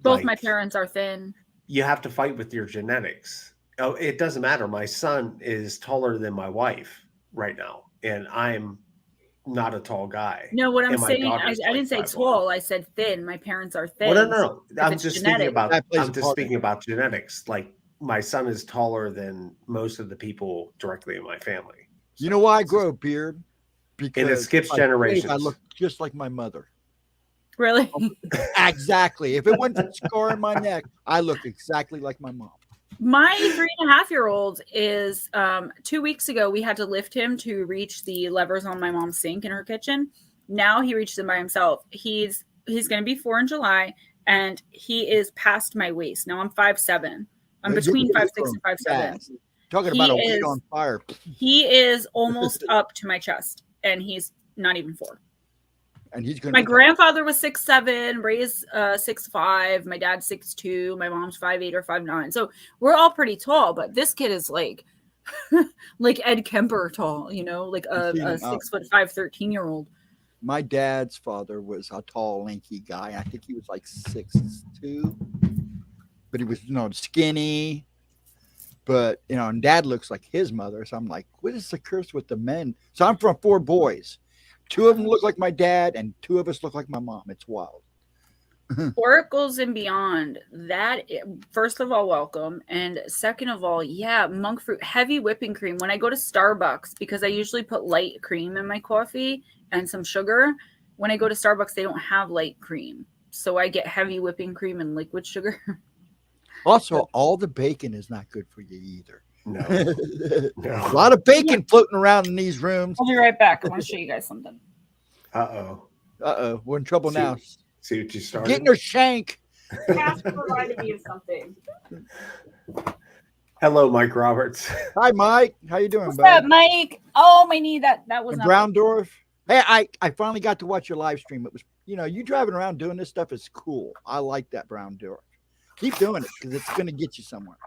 Both my parents are thin. You have to fight with your genetics. Oh, it doesn't matter. My son is taller than my wife right now, and I'm not a tall guy. No, what I'm saying, I didn't say tall. I said thin. My parents are thin. Well, no. I'm just speaking about genetics. Like my son is taller than most of the people directly in my family. You know why I grow a beard? Because and it skips generations. I look just like my mother. Really? Exactly. If it wasn't a scar on my neck, I look exactly like my mom. My 3.5-year-old is 2 weeks ago, we had to lift him to reach the levers on my mom's sink in her kitchen. Now he reaches them by himself. He's going to be 4 in July, and he is past my waist. Now I'm 5'7". I'm between 5'6" and 5'7". Talking about a weight on fire. He is almost up to my chest, and he's not even 4. And he's going. My grandfather was 6'7", raised 6'5". My dad's 6'2". My mom's 5'8" or 5'9". So we're all pretty tall, but this kid is like Ed Kemper tall, you know, like a 6'5", 13-year-old. My dad's father was a tall, lanky guy. I think he was like 6'2", but he was, skinny. But and Dad looks like his mother, so I'm like, what is the curse with the men? So I'm from 4 boys. 2 of them look like my dad, and 2 of us look like my mom. It's wild. Oracles and beyond. That, first of all, welcome. And second of all, monk fruit, heavy whipping cream. When I go to Starbucks, because I usually put light cream in my coffee and some sugar, when I go to Starbucks, they don't have light cream. So I get heavy whipping cream and liquid sugar. Also, all the bacon is not good for you either. No. A lot of bacon floating around in these rooms. I'll be right back. I want to show you guys something. Uh-oh. We're in trouble now. See what you started? Getting her shank. Cass provided me with something. Hello, Mike Roberts. Hi, Mike. How you doing, What's bud? up, Mike? Oh, my knee. That was Browndorf. Hey, I finally got to watch your live stream. It was, you driving around doing this stuff is cool. I like that, Browndorf. Keep doing it because it's going to get you somewhere.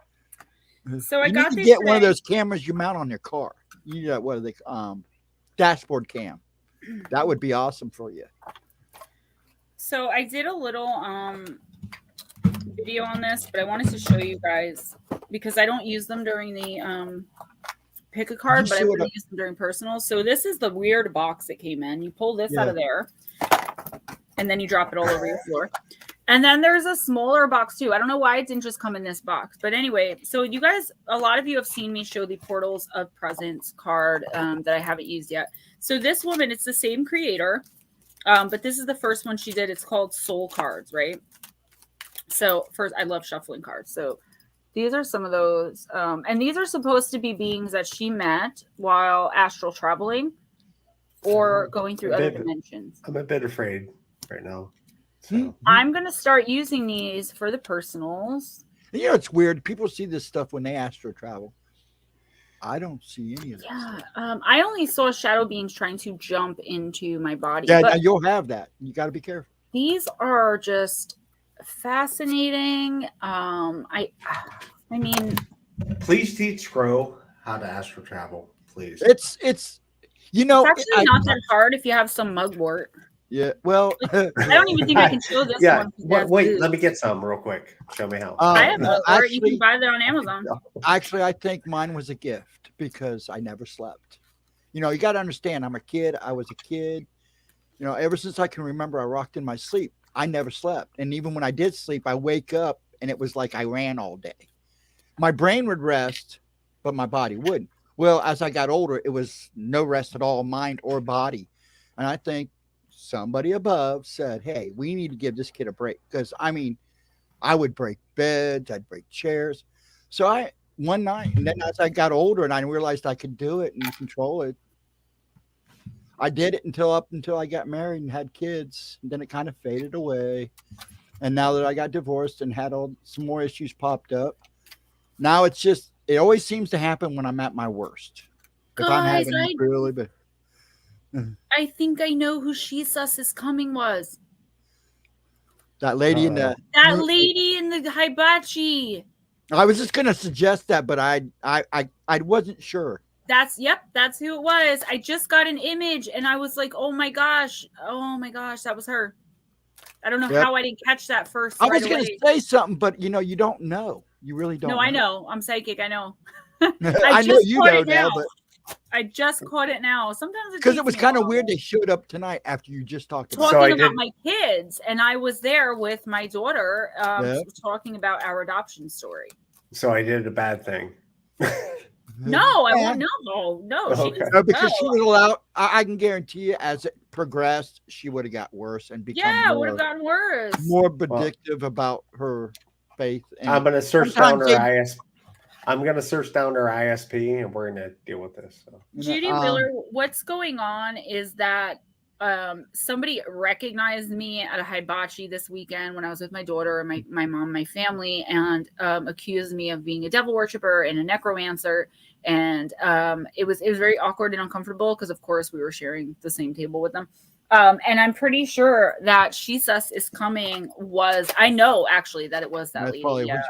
So I you got need to this get one of those cameras you mount on your car. You need what are they? Dashboard cam. That would be awesome for you. So I did a little video on this, but I wanted to show you guys because I don't use them during the pick a card, but I really use them during personals. So this is the weird box that came in. You pull this out of there, and then you drop it all over your floor. And then there's a smaller box too. I don't know why it didn't just come in this box. But anyway, so you guys, a lot of you have seen me show the Portals of Presence card that I haven't used yet. So this woman, it's the same creator, but this is the first one she did. It's called Soul Cards, right? So first, I love shuffling cards. So these are some of those. And these are supposed to be beings that she met while astral traveling or going through other dimensions. I'm a bit afraid right now. So. I'm going to start using these for the personals. It's weird. People see this stuff when they astral travel. I don't see any of that. Yeah. I only saw shadow beings trying to jump into my body. Yeah, you'll have that. You got to be careful. These are just fascinating. I mean, please teach Crow how to astral travel, please. It's actually not that hard if you have some mugwort. Yeah, well, I don't even think I can show this one. Wait, let me get some real quick. Show me how. I have mugwort. You can buy that on Amazon. Actually, I think mine was a gift because I never slept. You got to understand, I'm a kid. I was a kid. Ever since I can remember, I rocked in my sleep. I never slept. And even when I did sleep, I wake up and it was like I ran all day. My brain would rest, but my body wouldn't. Well, as I got older, it was no rest at all, mind or body. And I think somebody above said, hey, we need to give this kid a break. Because, I would break beds. I'd break chairs. So one night, and then as I got older and I realized I could do it and control it, I did it until I got married and had kids. And then it kind of faded away. And now that I got divorced and had some more issues popped up, now it's just, it always seems to happen when I'm at my worst. If I'm having really bad. I think I know who She Sus is coming was. That lady in the lady in the hibachi. I was just gonna suggest that, but I wasn't sure. That's who it was. I just got an image and I was like, oh my gosh, that was her. I don't know how I didn't catch that first. I was gonna say something, but you don't know. You really don't. No, I know. I'm psychic. I know. I know you know now, but I just caught it now. Sometimes because it was kind of weird they showed up tonight after you just talked about my kids, and I was there with my daughter talking about our adoption story. So I did a bad thing. No, I won't. No. Okay. Because she was allowed. I can guarantee you, as it progressed, she would have got worse and become would have gotten worse. More predictive about her faith. And I'm gonna search down her ISP. I'm gonna search down her ISP, and we're gonna deal with this. So. Judy Wheeler, what's going on is that somebody recognized me at a hibachi this weekend when I was with my daughter and my mom, my family, and accused me of being a devil worshiper and a necromancer. And it was very awkward and uncomfortable because, of course, we were sharing the same table with them. And I'm pretty sure that She Sus is Coming I know actually that it was that lady. Yeah.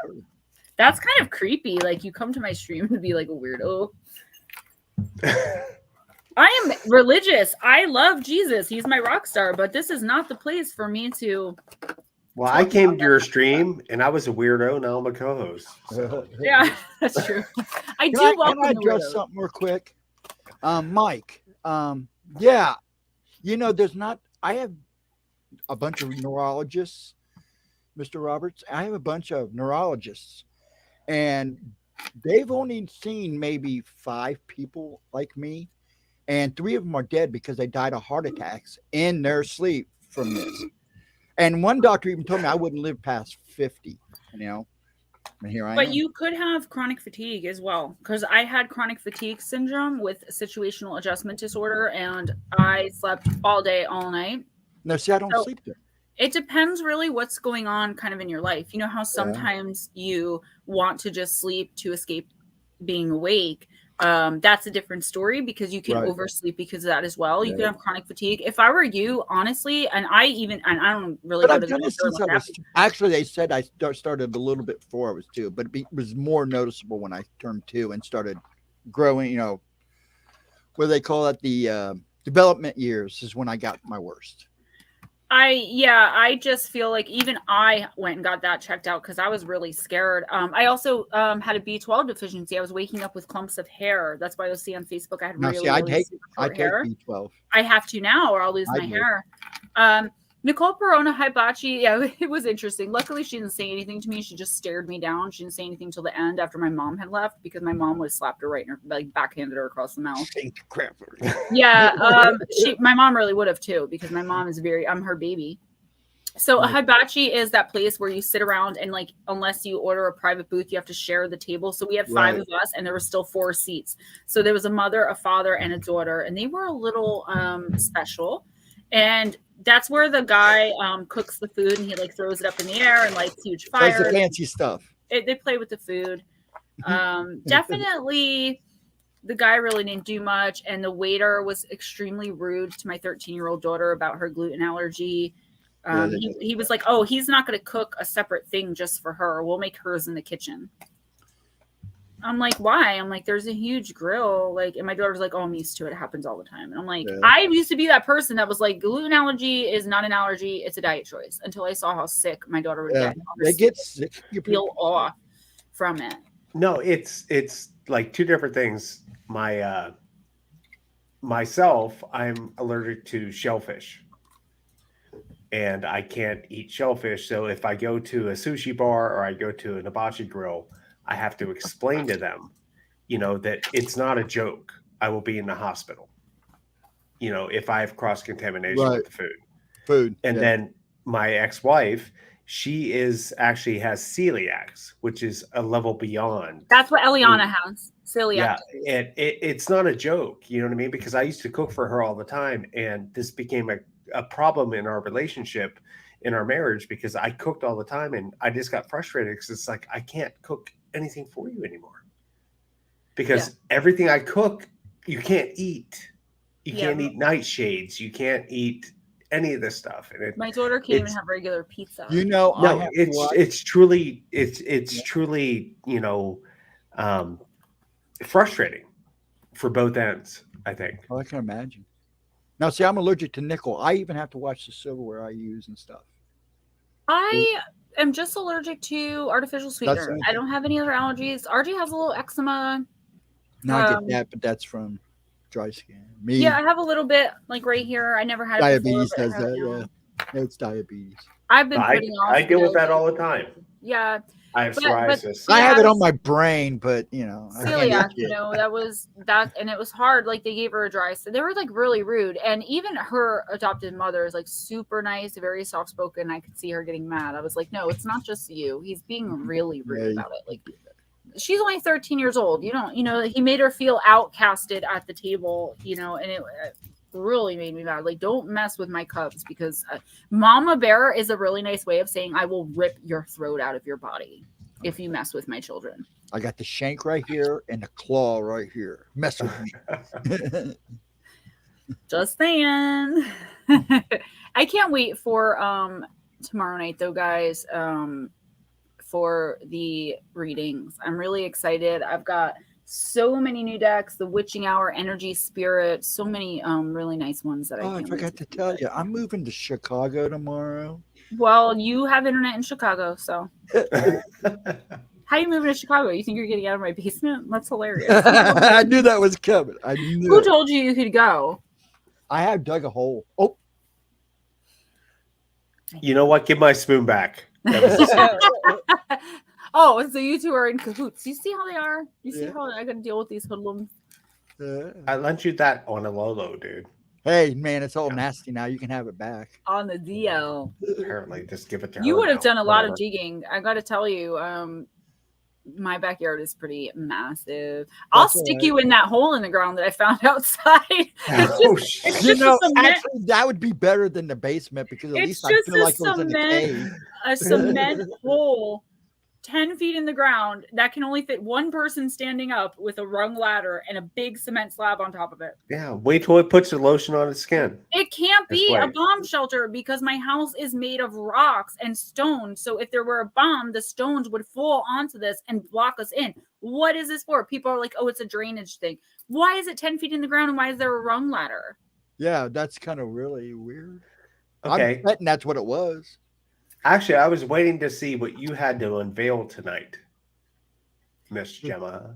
That's kind of creepy. Like, you come to my stream to be like a weirdo. I am religious. I love Jesus. He's my rock star, but this is not the place for me to. Well, I came to your stream and I was a weirdo. Now I'm a co-host. So. Yeah, that's true. I do Can I address something real quick? Mike. Yeah. There's not. I have a bunch of neurologists, Mr. Roberts. I have a bunch of neurologists, and they've only seen maybe 5 people like me. And 3 of them are dead because they died of heart attacks in their sleep from this. And one doctor even told me I wouldn't live past 50, And here I am. But you could have chronic fatigue as well, because I had chronic fatigue syndrome with situational adjustment disorder, and I slept all day, all night. No, see, I don't sleep there. It depends really what's going on kind of in your life. You know how sometimes you want to just sleep to escape being awake. That's a different story because you can oversleep because of that as well. You can have chronic fatigue. If I were you, honestly, and I don't really. But I've done this since I was. Actually, they said I started a little bit before I was 2, but it was more noticeable when I turned 2 and started growing. What do they call it? The development years is when I got my worst. I just feel like even I went and got that checked out because I was really scared. I also had a B12 deficiency. I was waking up with clumps of hair. That's why you'll see on Facebook I had I take B12. I have to now or I'll lose my hair. Nicole Perona Hibachi, it was interesting. Luckily, she didn't say anything to me. She just stared me down. She didn't say anything till the end after my mom had left because my mom would have slapped her right in her, backhanded her across the mouth. Crap. Yeah, my mom really would have too because my mom is I'm her baby. So a hibachi is that place where you sit around and unless you order a private booth, you have to share the table. So we had 5 of us and there were still 4 seats. So there was a mother, a father, and a daughter, and they were a little special. And that's where the guy cooks the food and he throws it up in the air and lights huge fires. That's the fancy stuff. They play with the food. Definitely the guy really didn't do much. And the waiter was extremely rude to my 13-year-old daughter about her gluten allergy. He was like, oh, he's not going to cook a separate thing just for her. We'll make hers in the kitchen. I'm like, why? I'm like, there's a huge grill. And my daughter's like, oh, I'm used to it. It happens all the time. And I'm like, I used to be that person that was like, gluten allergy is not an allergy. It's a diet choice. Until I saw how sick my daughter would get. They get sick. You feel awe from it. No, it's like 2 different things. Myself, I'm allergic to shellfish. And I can't eat shellfish. So if I go to a sushi bar or I go to an hibachi grill, I have to explain to them, that it's not a joke. I will be in the hospital, if I have cross-contamination with the food. And then my ex-wife, she actually has celiacs, which is a level beyond. That's what Eliana has, celiac. Yeah, and it's not a joke, you know what I mean? Because I used to cook for her all the time, and this became a problem in our relationship, in our marriage, because I cooked all the time, and I just got frustrated because it's like, I can't cook anything for you anymore because everything I cook, you can't eat. You can't eat nightshades. You can't eat any of this stuff. And My daughter can't even have regular pizza. You know, no, it's truly frustrating for both ends, I think. Oh, I can imagine. Now, see, I'm allergic to nickel. I even have to watch the silverware I use and stuff. I am just allergic to artificial sweetener. I don't have any other allergies. RJ has a little eczema. No, I get that, but that's from dry skin. Me, yeah, I have a little bit like right here. I never had diabetes it before, does that. Yeah, it's diabetes. I've been putting off. I deal with that all the time. Yeah. I have psoriasis. I have it on my brain, but celiac, that was that, and it was hard. Like they gave her a dry, so they were like really rude. And even her adopted mother is like super nice, very soft spoken. I could see her getting mad. I was like, no, it's not just you. He's being really rude about it. Like she's only 13 years old. He made her feel outcasted at the table, and it really made me mad. Like, don't mess with my cubs, because mama bear is a really nice way of saying I will rip your throat out of your body if you mess with my children. I got the shank right here and the claw right here. Mess with me. Just saying. I can't wait for tomorrow night though, guys, for the readings. I'm really excited. I've got so many new decks, the Witching Hour, Energy Spirit, so many really nice ones that I forgot to tell you, I'm moving to Chicago tomorrow. Well, you have internet in Chicago, so how are you moving to Chicago? You think you're getting out of my basement? That's hilarious. I knew that was coming. Who told you could go? I have dug a hole. Oh, you know what? Give my spoon back. Oh, so you two are in cahoots. You see how they are? You see how I got to deal with these hoodlums? I lent you that on a low, dude. Hey, man, it's all nasty now. You can have it back. On the DL. Apparently, just give it to her. You would have done a lot of digging. I got to tell you, my backyard is pretty massive. I'll stick you in that hole in the ground that I found outside. Actually, that would be better than the basement, because at least I feel like it was in a cave. A cement hole 10 feet in the ground that can only fit one person standing up with a rung ladder and a big cement slab on top of it. Yeah, wait till it puts the lotion on its skin. It can't be a bomb shelter because my house is made of rocks and stones. So if there were a bomb, the stones would fall onto this and block us in. What is this for? People are like, oh, it's a drainage thing. Why is it 10 feet in the ground and why is there a rung ladder? Yeah, that's kind of really weird. Okay. I'm betting that's what it was. Actually, I was waiting to see what you had to unveil tonight, Miss Gemma.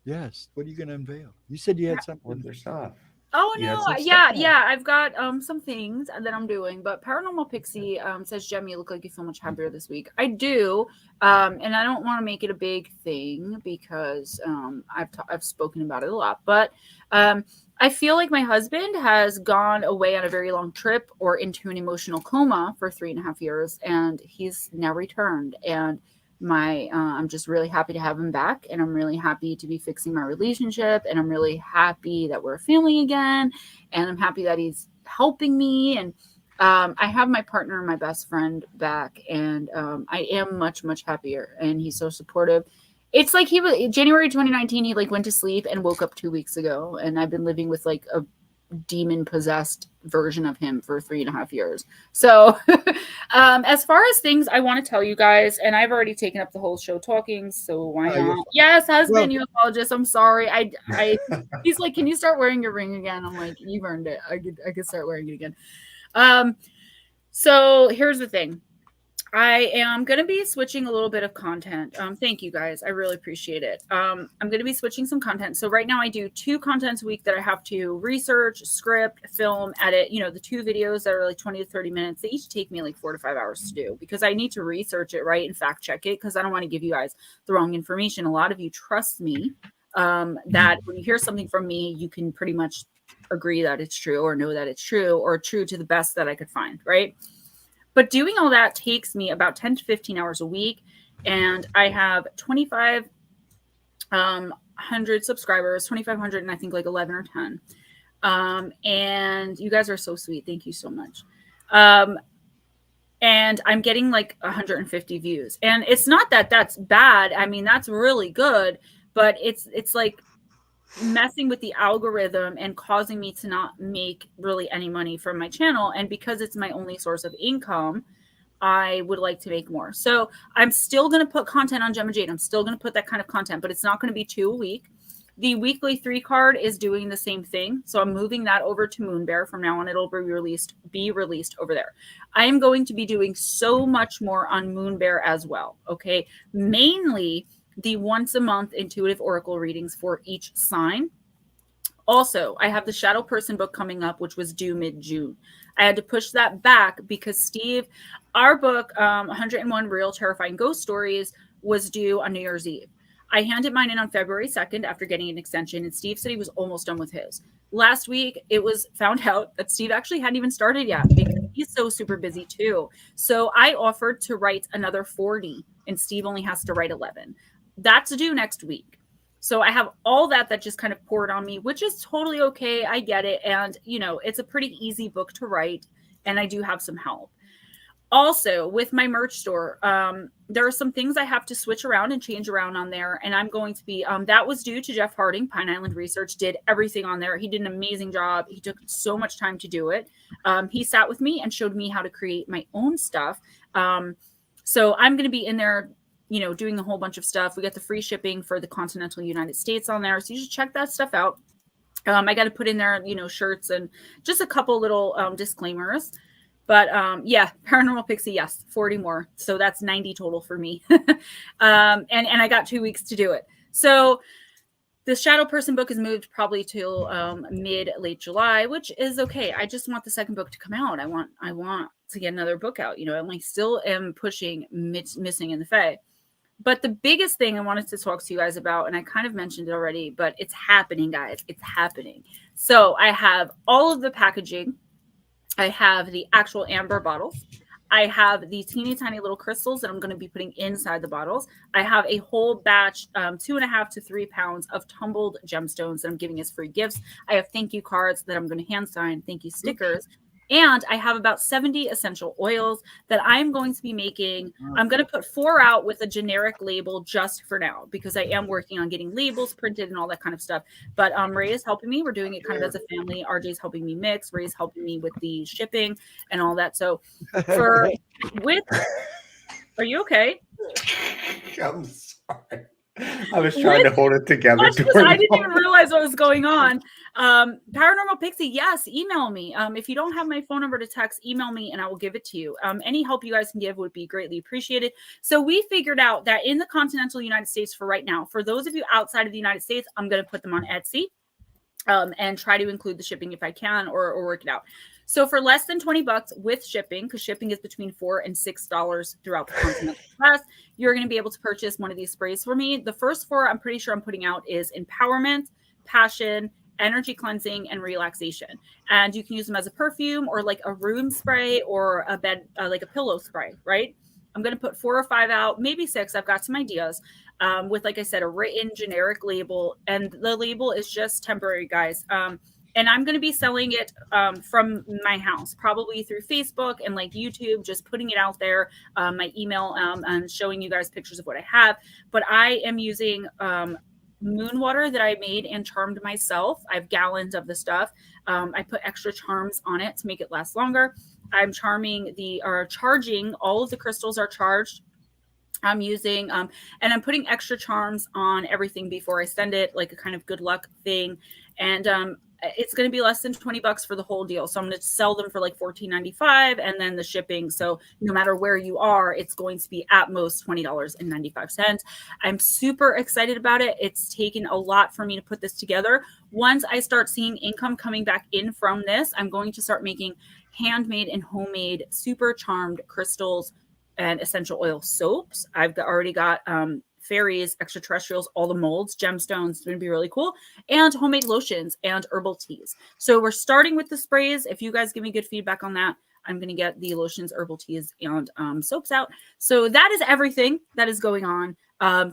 Yes. What are you going to unveil? You said you had something with your stuff. Oh no, yeah. I've got some things that I'm doing, but Paranormal Pixie says, Gemma, you look like you feel much happier this week. I do, and I don't want to make it a big thing because I've spoken about it a lot, but I feel like my husband has gone away on a very long trip or into an emotional coma for 3.5 years, and he's now returned. And I'm just really happy to have him back, and I'm really happy to be fixing my relationship, and I'm really happy that we're a family again, and I'm happy that he's helping me. And I have my partner and my best friend back, and I am much, much happier, and he's so supportive. It's like he was January 2019. He like went to sleep and woke up 2 weeks ago, and I've been living with like a demon possessed version of him for 3.5 years. So as far as things I want to tell you guys, and I've already taken up the whole show talking, so why not? Yes, husband, you apologize. I'm sorry. I he's like, can you start wearing your ring again? I'm like, you've earned it. I could start wearing it again. So here's the thing. I am going to be switching a little bit of content. Thank you guys. I really appreciate it. I'm going to be switching some content. So right now I do 2 contents a week that I have to research, script, film, edit, the 2 videos that are like 20 to 30 minutes. They each take me like 4 to 5 hours to do because I need to research it, right? And fact check it because I don't want to give you guys the wrong information. A lot of you trust me that when you hear something from me, you can pretty much agree that it's true or know that it's true or true to the best that I could find, right? But doing all that takes me about 10 to 15 hours a week. And I have 2,500 subscribers, 2,500 and I think like 11 or 10. And you guys are so sweet. Thank you so much. And I'm getting like 150 views. And it's not that that's bad. I mean, that's really good. But it's like messing with the algorithm and causing me to not make really any money from my channel. And because it's my only source of income, I would like to make more. So I'm still going to put content on GemmaJade. I'm still going to put that kind of content, but it's not going to be 2 a week. The weekly 3 card is doing the same thing. So I'm moving that over to Moonbear. From now on, it'll be released over there. I am going to be doing so much more on Moonbear as well. Okay. Mainly the once a month intuitive oracle readings for each sign. Also, I have the Shadow Person book coming up, which was due mid-June. I had to push that back because Steve, our book, 101 Real Terrifying Ghost Stories, was due on New Year's Eve. I handed mine in on February 2nd after getting an extension, and Steve said he was almost done with his. Last week, it was found out that Steve actually hadn't even started yet because he's so super busy too. So I offered to write another 40, and Steve only has to write 11. That's due next week. So I have all that just kind of poured on me, which is totally okay. I get it. And, you know, it's a pretty easy book to write, and I do have some help. Also, with my merch store, there are some things I have to switch around and change around on there. And I'm going to be, that was due to Jeff Harding. Pine Island Research did everything on there. He did an amazing job. He took so much time to do it. He sat with me and showed me how to create my own stuff. So I'm going to be in there, you know, doing a whole bunch of stuff. We got the free shipping for the continental United States on there. So you should check that stuff out. I got to put in there, you know, shirts and just a couple little disclaimers. But yeah, Paranormal Pixie, yes, 40 more. So that's 90 total for me. And I got 2 weeks to do it. So the Shadow Person book is moved probably till late July, which is okay. I just want the second book to come out. I want to get another book out. You know, I still am pushing Missing in the Fae. But the biggest thing I wanted to talk to you guys about, and I kind of mentioned it already, but it's happening, guys. It's happening. So I have all of the packaging. I have the actual amber bottles. I have the teeny tiny little crystals that I'm going to be putting inside the bottles. I have a whole batch, 2.5 to 3 pounds of tumbled gemstones that I'm giving as free gifts. I have thank you cards that I'm going to hand sign, thank you stickers. And I have about 70 essential oils that I'm going to be making. I'm going to put 4 out with a generic label just for now, because I am working on getting labels printed and all that kind of stuff. But Ray is helping me. We're doing it kind of as a family. RJ's helping me mix. Ray's helping me with the shipping and all that. So are you okay? I'm sorry. I was trying to hold it together. I didn't even realize what was going on. Paranormal Pixie, yes, email me. If you don't have my phone number to text, email me and I will give it to you. Any help you guys can give would be greatly appreciated. So we figured out that in the continental United States for right now, for those of you outside of the United States, I'm going to put them on Etsy and try to include the shipping if I can or work it out. So for less than $20 with shipping, because shipping is between $4 and $6 throughout the continental US, you're going to be able to purchase one of these sprays for me. The first 4 I'm pretty sure I'm putting out is empowerment, passion, energy cleansing, and relaxation. And you can use them as a perfume or like a room spray or a bed, like a pillow spray, right? I'm going to put 4 or 5 out, maybe 6. I've got some ideas with, like I said, a written generic label. And the label is just temporary, guys. And I'm going to be selling it from my house, probably through Facebook and like YouTube, just putting it out there, my email, and showing you guys pictures of what I have. But I am using moon water that I made and charmed myself. I have gallons of the stuff. I put extra charms on it to make it last longer. I'm charging all of the crystals are charged. I'm using, and I'm putting extra charms on everything before I send it, like a kind of good luck thing. And it's going to be less than $20 for the whole deal. So I'm going to sell them for like $14.95 and then the shipping. So no matter where you are, it's going to be at most $20.95. I'm super excited about it. It's taken a lot for me to put this together. Once I start seeing income coming back in from this, I'm going to start making handmade and homemade super charmed crystals and essential oil soaps. I've already got fairies, extraterrestrials, all the molds, gemstones. It's going to be really cool. And homemade lotions and herbal teas. So we're starting with the sprays. If you guys give me good feedback on that, I'm going to get the lotions, herbal teas, and soaps out. So that is everything that is going on.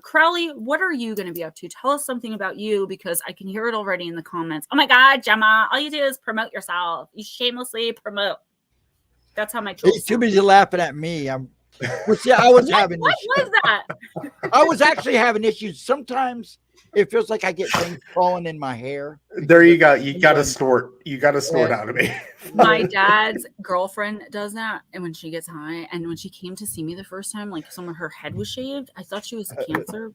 Crowley, what are you going to be up to? Tell us something about you, because I can hear it already in the comments. Oh my God, Gemma, all you do is promote yourself. You shamelessly promote. That's how my trolls He's too busy laughing at me. I'm Well, see, I was What having was issues. that? I was actually having issues. Sometimes it feels like I get things falling in my hair. There you go. You got to when- snort. You got to snort out of me. My dad's girlfriend does that, and when she gets high, and when she came to see me the first time, like her head was shaved. I thought she was cancer,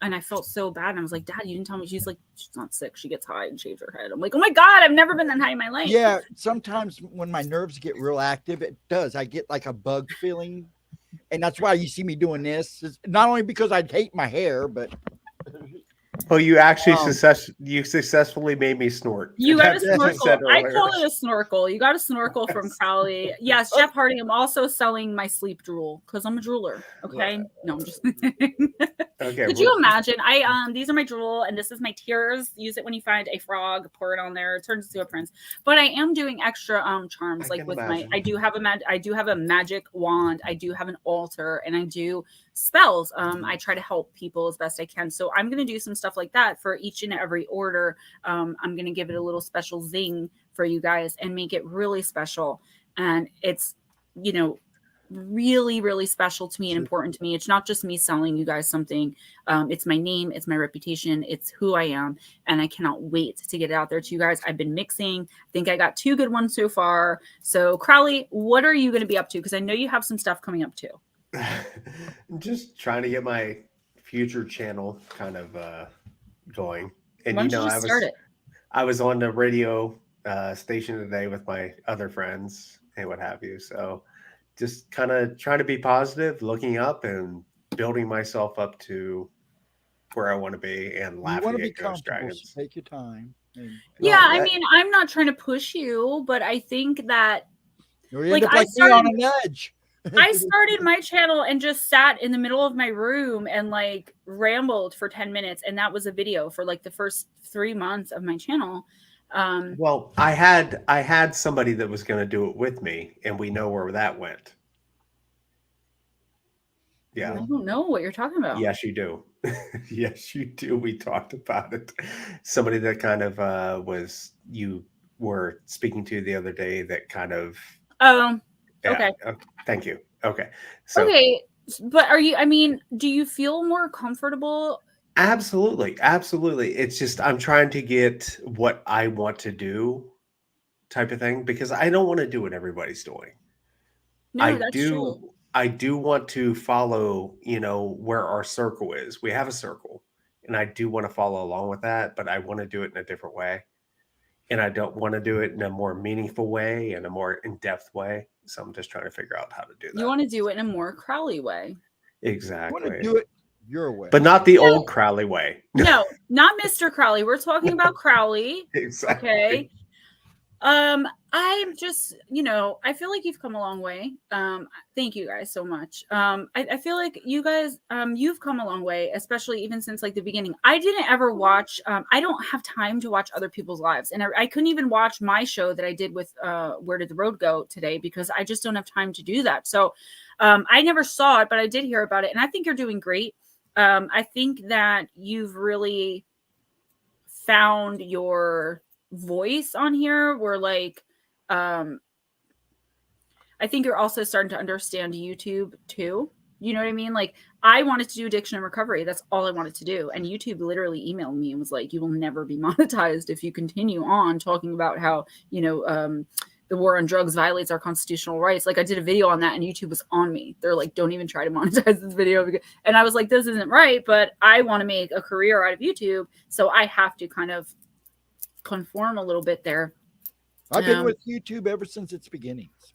and I felt so bad. And I was like, Dad, you didn't tell me. She's like, she's not sick. She gets high and shaves her head. I'm like, oh my God, I've never been that high in my life. Yeah, sometimes when my nerves get real active, it does. I get like a bug feeling, and that's why you see me doing this. It's not only because I hate my hair, but Well, you actually successfully made me snort. You got a That's what you snorkel. said I earlier. call it a snorkel. You got a snorkel from Crowley. Yes, Jeff Hardy. I'm also selling my sleep drool because I'm a drooler. Okay. No, I'm just Okay. Could you imagine? These are my drool and this is my tears. Use it when you find a frog, pour it on there, it turns into a prince. But I am doing extra charms, like with imagine. I do have a magic wand, I do have an altar, and I do spells. I try to help people as best I can. So I'm gonna do some stuff like that for each and every order. I'm gonna give it a little special zing for you guys and make it really special. And it's, you know, really, really special to me and important to me. It's not just me selling you guys something. It's my name, it's my reputation, it's who I am, and I cannot wait to get it out there to you guys. I've been mixing. I think I got 2 good ones so far. So Crowley, what are you going to be up to? Because I know you have some stuff coming up too. I'm just trying to get my future channel kind of going. And Why don't you just start it? I was on the radio station today with my other friends and what have you. So just kind of trying to be positive, looking up and building myself up to where I want to be and laughing at Ghost Dragons. So take your time. I mean, I'm not trying to push you, but I think that like I started on an edge. I started my channel and just sat in the middle of my room and like rambled for 10 minutes. And that was a video for like the first 3 months of my channel. Well, I had somebody that was going to do it with me, and we know where that went. Yeah. I don't know what you're talking about. Yes, you do. Yes, you do. We talked about it. Somebody that kind of was you were speaking to the other day that kind of. Oh, okay. Thank you. Okay. So, okay. But do you feel more comfortable? Absolutely. Absolutely. It's just, I'm trying to get what I want to do type of thing, because I don't want to do what everybody's doing. No, that's true. I do want to follow, where our circle is. We have a circle, and I do want to follow along with that, but I want to do it in a different way. And I don't want to do it in a more meaningful way and a more in-depth way. So I'm just trying to figure out how to do that. You want to do it in a more Crowley way. Exactly. You want to do it your way. But not the old Crowley way. No, not Mr. Crowley. We're talking about Crowley. Exactly. Okay. I'm just, I feel like you've come a long way. Thank you guys so much. I feel like you guys, you've come a long way, especially even since like the beginning. I didn't ever watch, I don't have time to watch other people's lives. And I couldn't even watch my show that I did with, Where Did the Road Go today, because I just don't have time to do that. So, I never saw it, but I did hear about it. And I think you're doing great. I think that you've really found your voice on here. Where like, I think you're also starting to understand YouTube too. You know what I mean? Like, I wanted to do addiction and recovery. That's all I wanted to do. And YouTube literally emailed me and was like, you will never be monetized if you continue on talking about how, the war on drugs violates our constitutional rights. Like, I did a video on that and YouTube was on me. They're like, don't even try to monetize this video. And I was like, this isn't right, but I want to make a career out of YouTube. So I have to kind of conform a little bit there. I've been with YouTube ever since its beginnings.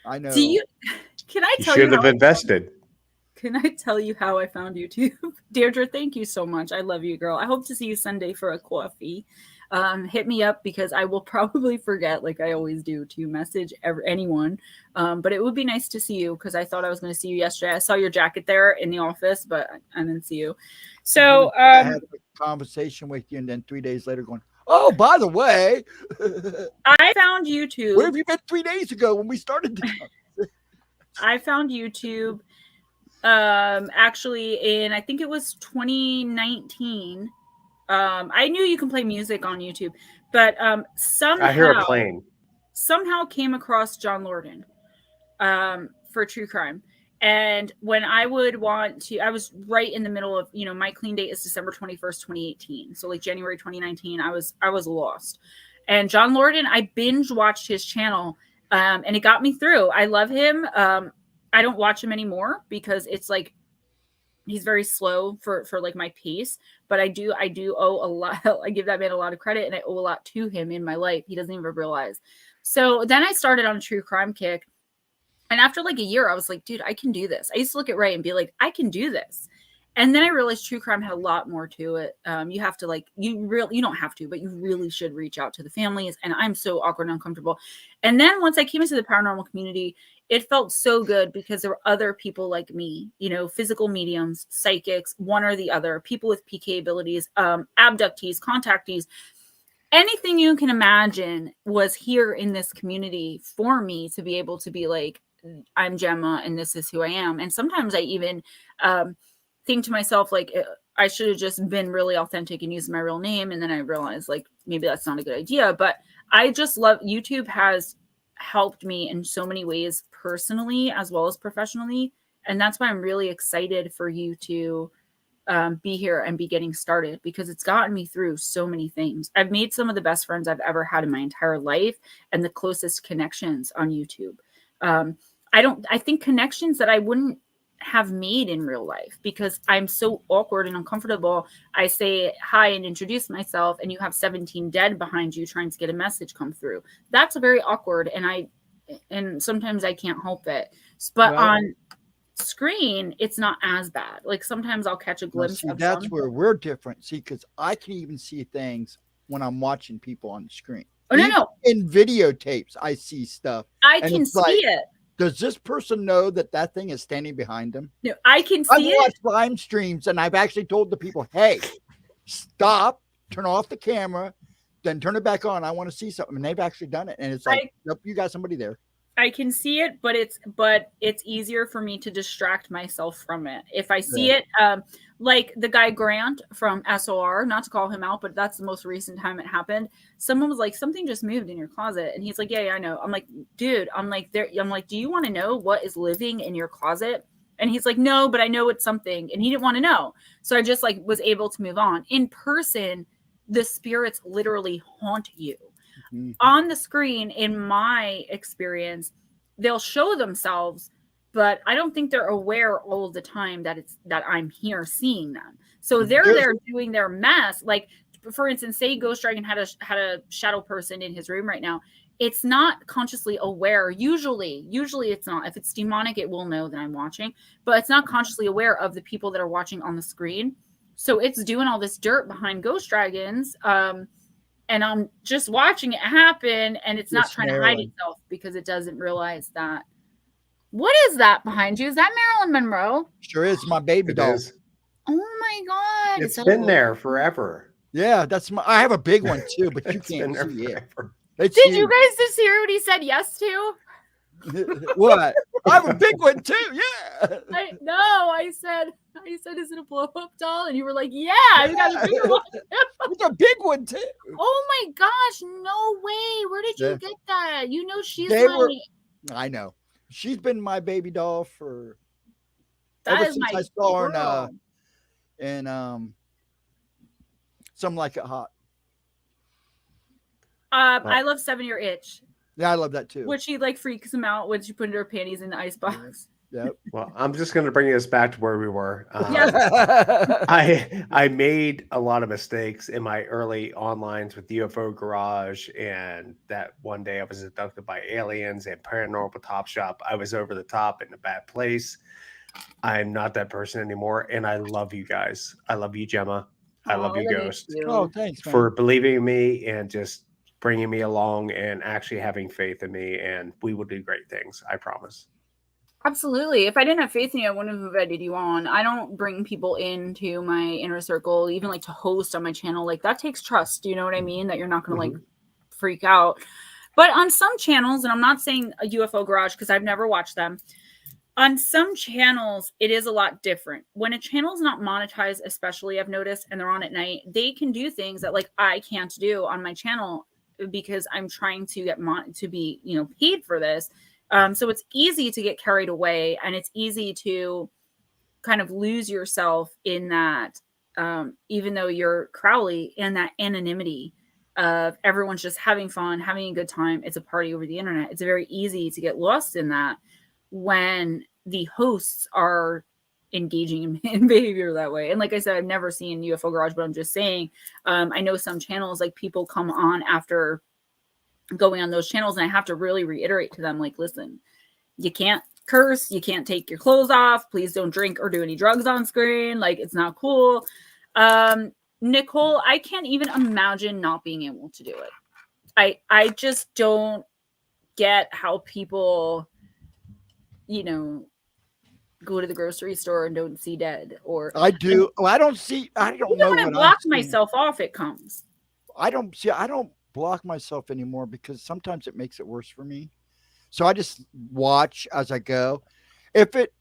I know. Can I tell you? You should have invested. Can I tell you how I found YouTube? Deirdre, thank you so much. I love you, girl. I hope to see you Sunday for a coffee. Hit me up, because I will probably forget, like I always do, to message anyone. But it would be nice to see you, because I thought I was going to see you yesterday. I saw your jacket there in the office, but I didn't see you. So I had a conversation with you, and then 3 days later going, oh, by the way, I found YouTube. Where have you been 3 days ago when we started? I found YouTube actually in, I think it was 2019. I knew you can play music on YouTube, but somehow I hear a plane. Somehow came across John Lorden for true crime. And when I would want to, I was right in the middle of, you know, my clean date is December 21st, 2018. So like January 2019, I was lost. And John Lorden, I binge watched his channel, and it got me through. I love him. I don't watch him anymore because it's like, he's very slow for like my pace, but I do owe a lot. I give that man a lot of credit, and I owe a lot to him in my life. He doesn't even realize. So then I started on a true crime kick. And after like a year, I was like, dude, I can do this. I used to look at Ray and be like, I can do this. And then I realized true crime had a lot more to it. You have to like, you don't have to, but you really should reach out to the families. And I'm so awkward and uncomfortable. And then once I came into the paranormal community, it felt so good because there were other people like me, you know, physical mediums, psychics, one or the other, people with PK abilities, abductees, contactees. Anything you can imagine was here in this community for me to be able to be like, I'm Gemma and this is who I am. And sometimes I even think to myself, like, I should have just been really authentic and used my real name. And then I realized like, maybe that's not a good idea, but I just love YouTube has helped me in so many ways personally, as well as professionally. And that's why I'm really excited for you to be here and be getting started, because it's gotten me through so many things. I've made some of the best friends I've ever had in my entire life and the closest connections on YouTube. I think connections that I wouldn't have made in real life because I'm so awkward and uncomfortable. I say hi and introduce myself, and you have 17 dead behind you trying to get a message come through. That's very awkward. And sometimes I can't help it. But on screen, it's not as bad. Like sometimes I'll catch a glimpse of that's where we're different. See, because I can even see things when I'm watching people on the screen. Oh, no. In videotapes, I see stuff. I can see it. Does this person know that thing is standing behind them? No, I can see it. I've watched live streams, and I've actually told the people, hey, stop, turn off the camera, then turn it back on. I want to see something. And they've actually done it. And it's like, nope, you got somebody there. I can see it, but it's easier for me to distract myself from it. If I see it, like the guy Grant from SOR, not to call him out, but that's the most recent time it happened. Someone was like, something just moved in your closet. And he's like, yeah, I know. I'm like, dude, I'm like, do you want to know what is living in your closet? And he's like, no, but I know it's something. And he didn't want to know. So I just like was able to move on. In person, the spirits literally haunt you. On the screen, in my experience, they'll show themselves, but I don't think they're aware all the time that I'm here seeing them. So they're there doing their mess. Like, for instance, say Ghost Dragon had a shadow person in his room right now. It's not consciously aware. Usually it's not. If it's demonic, it will know that I'm watching, but it's not consciously aware of the people that are watching on the screen. So it's doing all this dirt behind Ghost Dragons. And I'm just watching it happen, and it's not trying to hide itself because it doesn't realize that. What is that behind you? Is that Marilyn Monroe? Sure is. My baby doll. Oh my God. It's been there forever. Yeah, I have a big one too, but you can't see it. Did you guys just hear what he said yes to? What? I have a big one too. Yeah. I said, is it a blow-up doll? And you were like, yeah, you got a bigger one. It's a big one too. Oh my gosh, no way. Where did you get that? You know she's I know. She's been my baby doll for ever since I saw her in Some Like It Hot. I love 7 Year Itch. Yeah, I love that too. Which she like freaks him out when she put her panties in the icebox. Yep. Well, I'm just going to bring us back to where we were. Yeah. I made a lot of mistakes in my early onlines with UFO Garage, and that one day I was abducted by aliens and Paranormal Top Shop. I was over the top in a bad place. I'm not that person anymore, and I love you guys. I love you, Gemma. I love you, Ghost. Oh, thanks, man. For believing in me and just bringing me along and actually having faith in me, and we will do great things. I promise. Absolutely. If I didn't have faith in you, I wouldn't have invited you on. I don't bring people into my inner circle, even like to host on my channel. Like that takes trust. You know what I mean? That you're not going to like freak out. But on some channels, and I'm not saying a UFO Garage because I've never watched them. On some channels, it is a lot different. When a channel is not monetized, especially I've noticed, and they're on at night, they can do things that like I can't do on my channel because I'm trying to get to be, paid for this. So it's easy to get carried away, and it's easy to kind of lose yourself in that, even though you're Crowley, in that anonymity of everyone's just having fun, having a good time. It's a party over the internet. It's very easy to get lost in that when the hosts are engaging in behavior that way. And like I said, I've never seen UFO Garage, but I'm just saying, I know some channels, like people come on after going on those channels, and I have to really reiterate to them, like, listen, you can't curse, you can't take your clothes off, please don't drink or do any drugs on screen, like, it's not cool. Nicole, I can't even imagine not being able to do it. I just don't get how people, you know, go to the grocery store and don't see dead. Or I do. I don't see. I don't even know when I what block I'm seeing. myself off, it comes. I don't see. I don't block myself anymore because sometimes it makes it worse for me. So I just watch as I go. If it,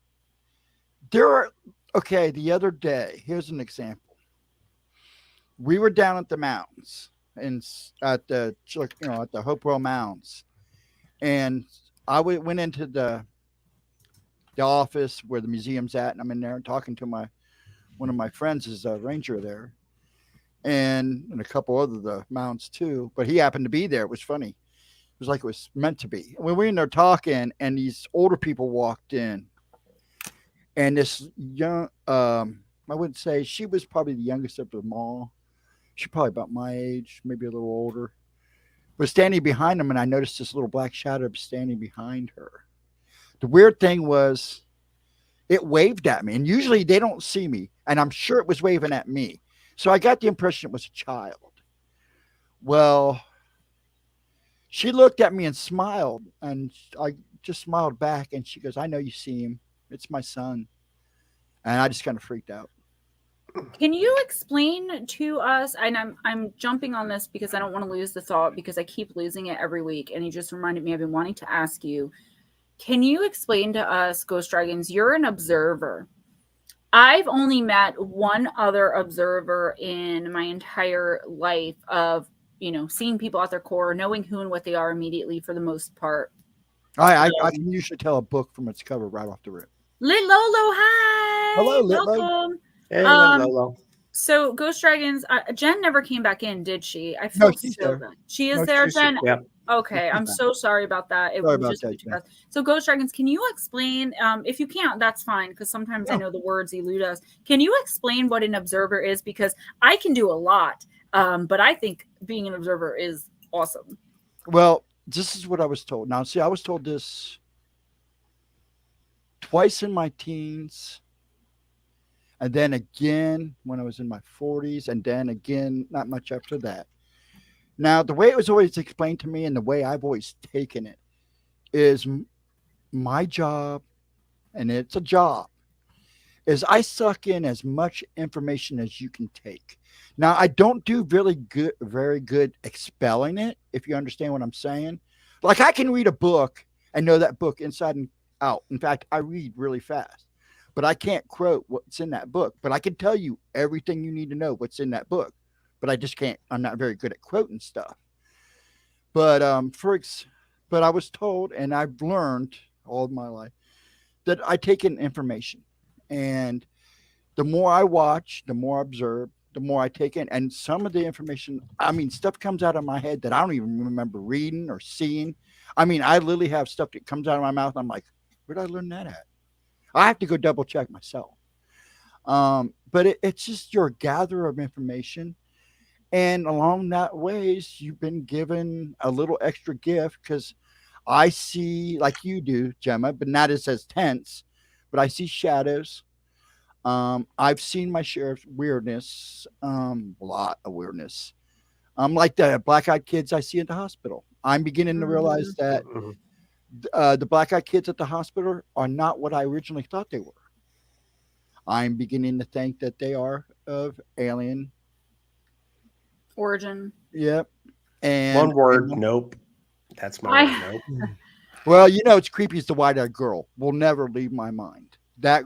there are, okay, the other day, here's an example. We were down at the mountains and at the, at the Hopewell Mounds. And I went into the office where the museum's at. And I'm in there talking to one of my friends is a ranger there. And a couple other the mounts too. But he happened to be there. It was funny. It was like it was meant to be. We were in there talking, and these older people walked in, and this young, I wouldn't say she was probably the youngest of them all. She's probably about my age, maybe a little older. Was standing behind them, and I noticed this little black shadow standing behind her. The weird thing was, it waved at me, and usually they don't see me, and I'm sure it was waving at me. So I got the impression it was a child. Well, she looked at me and smiled, and I just smiled back, and she goes, "I know you see him. It's my son." And I just kind of freaked out. Can you explain to us, and I'm jumping on this because I don't want to lose the thought, because I keep losing it every week, and you just reminded me, I've been wanting to ask you, can you explain to us, Ghostdragonz, you're an observer. I've only met one other observer in my entire life of, seeing people at their core, knowing who and what they are immediately for the most part. I can usually tell a book from its cover right off the rip. Lit Lolo, hi. Hello, Lit Welcome. Hey, Lolo. So Ghostdragonz, Jen never came back in, did she? I No, feel she's so there. bad. She is No, there, she's Jen? Yeah. Okay, I'm so sorry about that. Sorry about that, Jen. So Ghostdragonz, can you explain, if you can't, that's fine, because sometimes I know the words elude us. Can you explain what an observer is? Because I can do a lot, but I think being an observer is awesome. Well, this is what I was told. Now, see, I was told this twice in my teens, and then again when I was in my 40s, and then again not much after that. Now, the way it was always explained to me and the way I've always taken it is my job, and it's a job, is I suck in as much information as you can take. Now, I don't do very good expelling it, if you understand what I'm saying. Like, I can read a book and know that book inside and out. In fact, I read really fast, but I can't quote what's in that book. But I can tell you everything you need to know what's in that book. But I just can't. I'm not very good at quoting stuff. But but I was told, and I've learned all of my life, that I take in information, and the more I watch, the more I observe, the more I take in. And some of the information, I mean, stuff comes out of my head that I don't even remember reading or seeing. I mean, I literally have stuff that comes out of my mouth. I'm like, where did I learn that at? I have to go double check myself. But it's just your gatherer of information. And along that ways, you've been given a little extra gift, because I see, like you do, Gemma, but not as tense, but I see shadows. I've seen my share of weirdness, a lot of weirdness. Like the black-eyed kids I see at the hospital. I'm beginning to realize that the black-eyed kids at the hospital are not what I originally thought they were. I'm beginning to think that they are of alien origin. Yep. And one word, nope. That's my word, nope. Well, it's creepy as the white-eyed girl will never leave my mind. That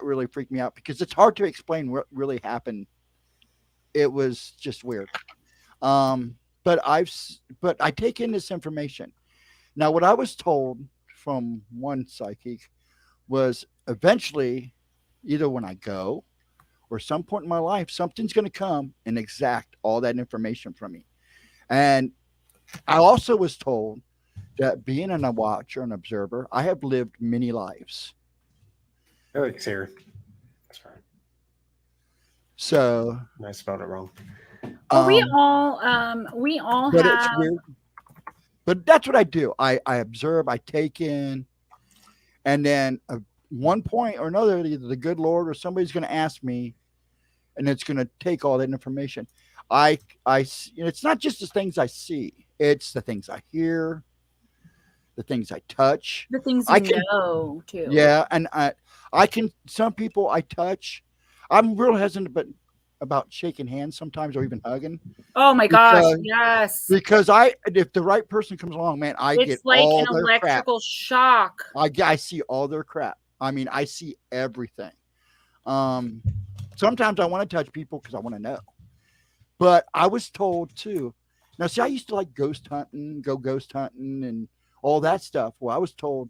really freaked me out, because it's hard to explain what really happened. It was just weird. But I take in this information. Now, what I was told from one psychic was eventually, either when I go or some point in my life, something's going to come and exact all that information from me. And I also was told that being a watcher, an observer, I have lived many lives. Eric's here. That's right. So I spelled it wrong. we all but have. it's weird. But that's what I do. I observe, I take in, and then at one point or another, either the good Lord or somebody's going to ask me, and it's going to take all that information. It's not just the things I see; it's the things I hear, the things I touch, the things I you can- know too. Yeah, and I can. Some people I touch. I'm real hesitant, but about shaking hands sometimes or even hugging Oh my gosh, Because- yes. because if the right person comes along, man, I get It's like all an their crap. electrical shock. I see all their crap. I mean, I see everything. Sometimes I want to touch people because I want to know. But I was told too. Now, see, I used to like ghost hunting, go ghost hunting, and all that stuff. Well, I was told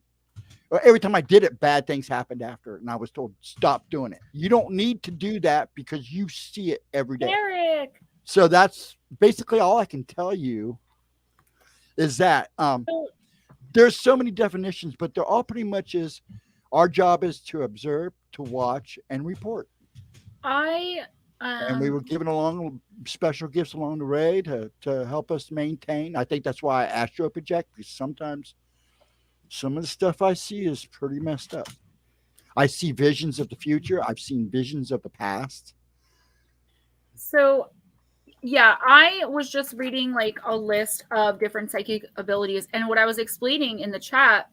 every time I did it, bad things happened after it, and I was told stop doing it. You don't need to do that because you see it every day. Eric. So that's basically all I can tell you. Is that there's so many definitions, but they're all pretty much is our job is to observe, to watch, and report. And we were given along special gifts along the way to help us maintain. I think that's why I astro project, because sometimes some of the stuff I see is pretty messed up. I see visions of the future. I've seen visions of the past. So, yeah, I was just reading like a list of different psychic abilities. And what I was explaining in the chat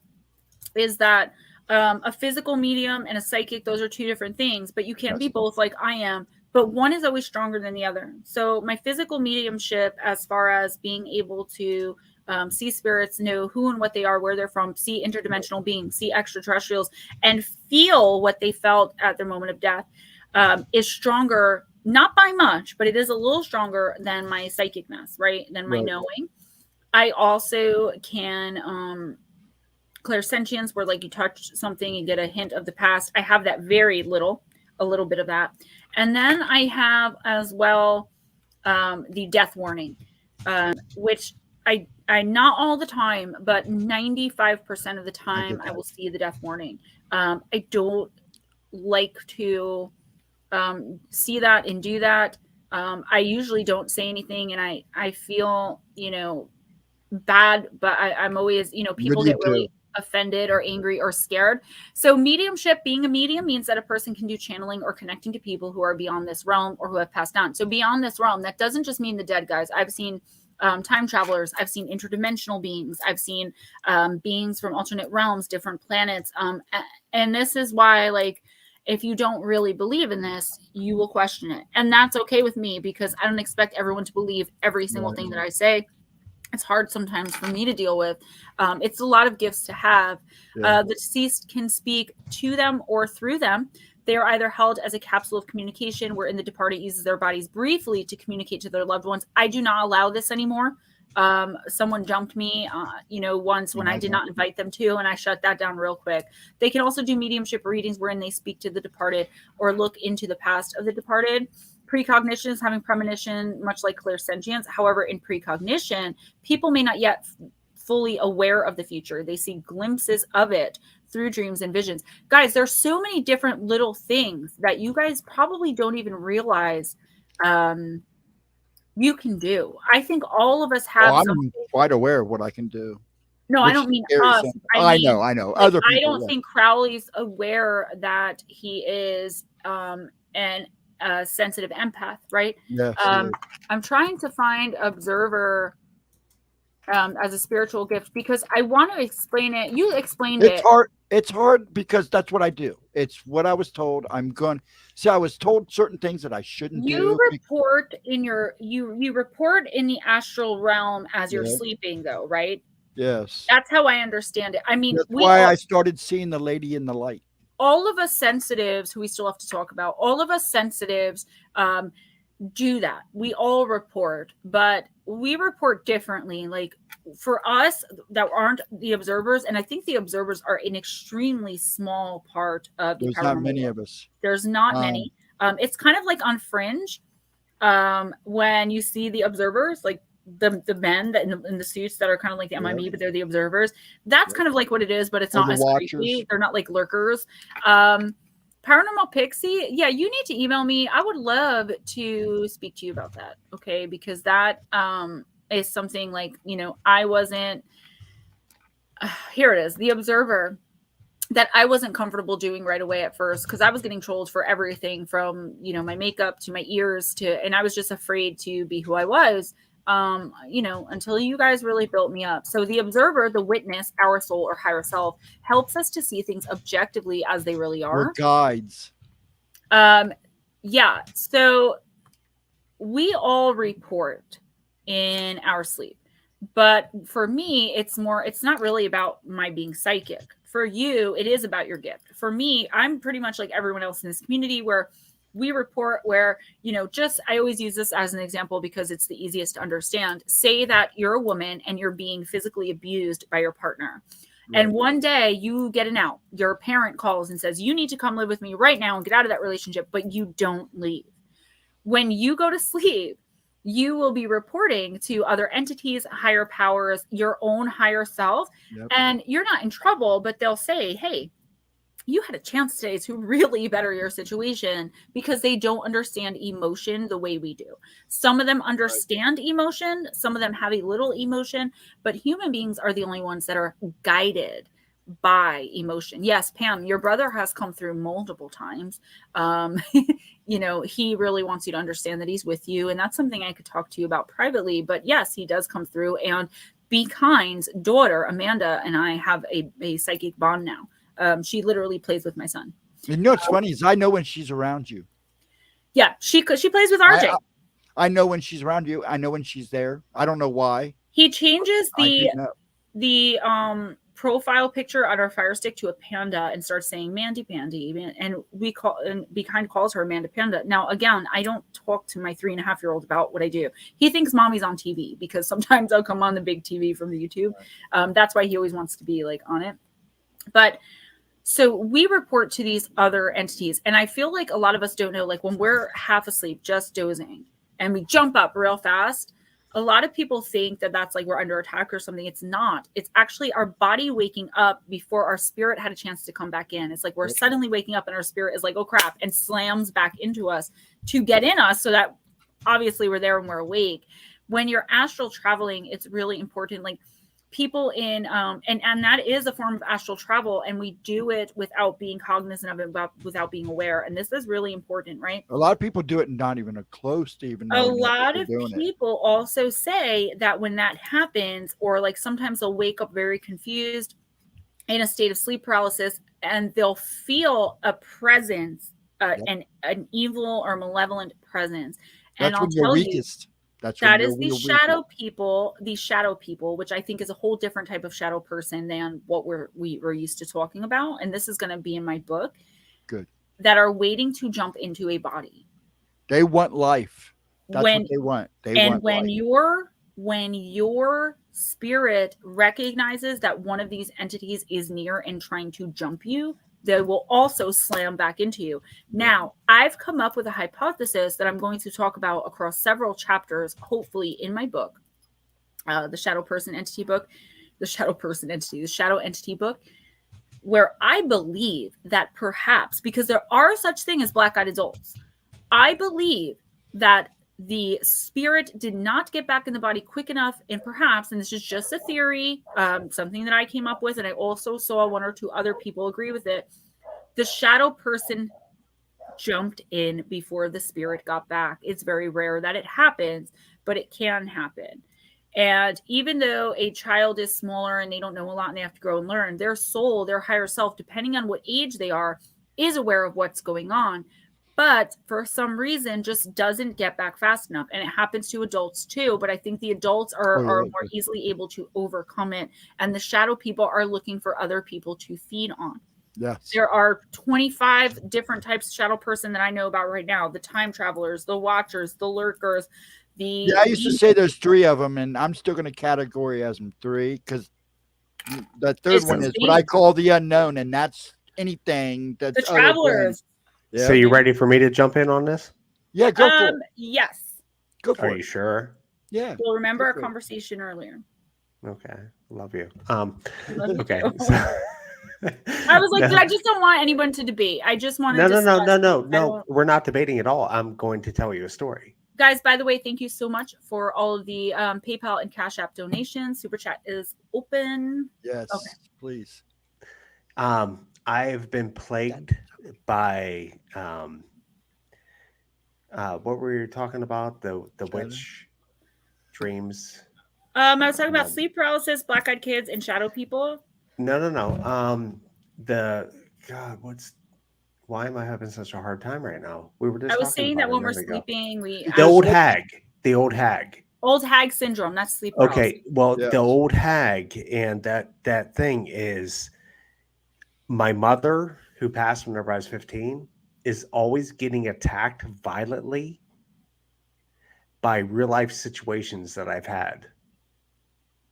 is that a physical medium and a psychic, those are two different things, but you can't be both like I am. But one is always stronger than the other. So my physical mediumship, as far as being able to see spirits, know who and what they are, where they're from, see interdimensional beings, see extraterrestrials, and feel what they felt at their moment of death, is stronger, not by much, but it is a little stronger than my psychicness, right? Than my knowing. I also can clairsentience, where like you touch something and get a hint of the past. I have that very little, a little bit of that. And then I have as well the death warning, which I not all the time, but 95% of the time I will see the death warning. I don't like to see that and do that. I usually don't say anything, and I feel, bad, but I'm always, people get really offended or angry or scared. So mediumship, being a medium, means that a person can do channeling or connecting to people who are beyond this realm or who have passed on. So beyond this realm, that doesn't just mean the dead, guys. I've seen time travelers. I've seen interdimensional beings. I've seen beings from alternate realms, different planets. And this is why, like, if you don't really believe in this, you will question it. And that's okay with me, because I don't expect everyone to believe every single thing that I say. It's hard sometimes for me to deal with. It's a lot of gifts to have. The deceased can speak to them or through them. They are either held as a capsule of communication, wherein the departed uses their bodies briefly to communicate to their loved ones. I do not allow this anymore. Someone jumped me, once when I did not invite them to, and I shut that down real quick. They can also do mediumship readings wherein they speak to the departed or look into the past of the departed. Precognition is having premonition, much like clairsentience. However, in precognition, people may not yet fully aware of the future. They see glimpses of it through dreams and visions. Guys, there's so many different little things that you guys probably don't even realize you can do. I think all of us have. I'm quite aware of what I can do. No, I don't mean us. I know. Like, other people. I don't think Crowley's aware that he is an sensitive empath, right? Yes, I'm trying to find observer as a spiritual gift, because I want to explain it. You explained it. It's hard because that's what I do. It's what I was told. I was told certain things that I shouldn't do. You report in you report in the astral realm as you're sleeping, though, right? Yes. That's how I understand it. I mean, that's why I started seeing the lady in the light. All of us sensitives, who we still have to talk about, all of us sensitives, do that. We all report, but we report differently. Like for us that aren't the observers, and I think the observers are an extremely small part of the There's paranormal not many world. of us. There's not many. It's kind of like on Fringe, when you see the observers, like the men that in the suits that are kind of like the MIB, but they're the observers. That's kind of like what it is, but it's Or not the as watchers. creepy. They're not like lurkers. Paranormal Pixie, yeah, you need to email me. I would love to speak to you about that, okay? Because that is something like, you know, I wasn't, here it is, the observer, that I wasn't comfortable doing right away at first, because I was getting trolled for everything from, you know, my makeup to my ears to, and I was just afraid to be who I was, you know, until you guys really built me up. So the observer, the witness, our soul or higher self, helps us to see things objectively as they really are. We're guides. Yeah. So we all report in our sleep. But for me, it's not really about my being psychic. For you, it is about your gift. For me, I'm pretty much like everyone else in this community where we report where, you know, just, I always use this as an example because it's the easiest to understand. Say that you're a woman and you're being physically abused by your partner. Right. And one day you get an out. Your parent calls and says, you need to come live with me right now and get out of that relationship, but you don't leave. When you go to sleep, you will be reporting to other entities, higher powers, your own higher self, and you're not in trouble, but they'll say, hey, you had a chance today to really better your situation, because they don't understand emotion the way we do. Some of them understand emotion. Some of them have a little emotion, but human beings are the only ones that are guided by emotion. Yes, Pam, your brother has come through multiple times. You know, he really wants you to understand that he's with you. And that's something I could talk to you about privately. But yes, he does come through. And Be Kind's daughter, Amanda, and I have a psychic bond now. She literally plays with my son. And you know what's funny is I know when she's around you. Yeah, she plays with RJ. I know when she's around you. I know when she's there. I don't know why. He changes the profile picture on our Fire Stick to a panda and starts saying Mandy Pandy, and Be Kind calls her Amanda Panda. Now again, I don't talk to my 3.5-year-old about what I do. He thinks mommy's on TV because sometimes I'll come on the big TV from the YouTube. That's why he always wants to be like on it. But so we report to these other entities, and I feel like a lot of us don't know, like when we're half asleep, just dozing, and we jump up real fast, a lot of people think that that's like we're under attack or something. It's not. It's actually our body waking up before our spirit had a chance to come back in. It's like we're suddenly waking up and our spirit is like, oh crap, and slams back into us to get in us, so that obviously we're there and we're awake. When you're astral traveling, it's really important. Like people in and that is a form of astral travel, and we do it without being cognizant of it, without being aware. And this is really important, right? A lot of people do it and not even close to even a lot of people also say that when that happens, or like sometimes they'll wake up very confused in a state of sleep paralysis, and they'll feel a presence, an evil or malevolent presence. And that's I'll tell weakest. You that is the shadow people, which I think is a whole different type of shadow person than what we're used to talking about. And this is going to be in my book. Good. That are waiting to jump into a body. They want life. That's what they want. When your spirit recognizes that one of these entities is near and trying to jump you, they will also slam back into you. Now, I've come up with a hypothesis that I'm going to talk about across several chapters, hopefully in my book, the Shadow Entity book, where I believe that perhaps, because there are such things as black-eyed adults, I believe that the spirit did not get back in the body quick enough, and perhaps, and this is just a theory, something that I came up with, and I also saw one or two other people agree with it, the shadow person jumped in before the spirit got back. It's very rare that it happens, but it can happen. And even though a child is smaller and they don't know a lot and they have to grow and learn, their soul, their higher self, depending on what age they are, is aware of what's going on, but for some reason just doesn't get back fast enough. And it happens to adults too, but I think the adults are more easily able to overcome it. And the shadow people are looking for other people to feed on. Yes. There are 25 different types of shadow person that I know about right now. The time travelers, the watchers, the lurkers, the I used to say there's 3 of them, and I'm still going to categorize them 3 because the third one is what I call the unknown, and that's anything that's the travelers. So you ready for me to jump in on this? Yeah, go for it. Yes. Go for it. Are you sure? Yeah. Well, remember our conversation earlier. Okay. Love you. Love okay. you. So, I was like, I just don't want anyone to debate. I just want to No. We're not debating at all. I'm going to tell you a story. Guys, by the way, thank you so much for all of the PayPal and Cash App donations. Super Chat is open. Yes, please. I've been plagued by what were you talking about? The witch dreams. I was talking about sleep paralysis, black-eyed kids, and shadow people. No. Why am I having such a hard time right now? We were just. I was saying that when we're sleeping, the old hag. Old hag syndrome. That's sleep paralysis. Okay, well, the old hag, and that thing is my mother, who passed whenever I was 15, is always getting attacked violently by real life situations that I've had,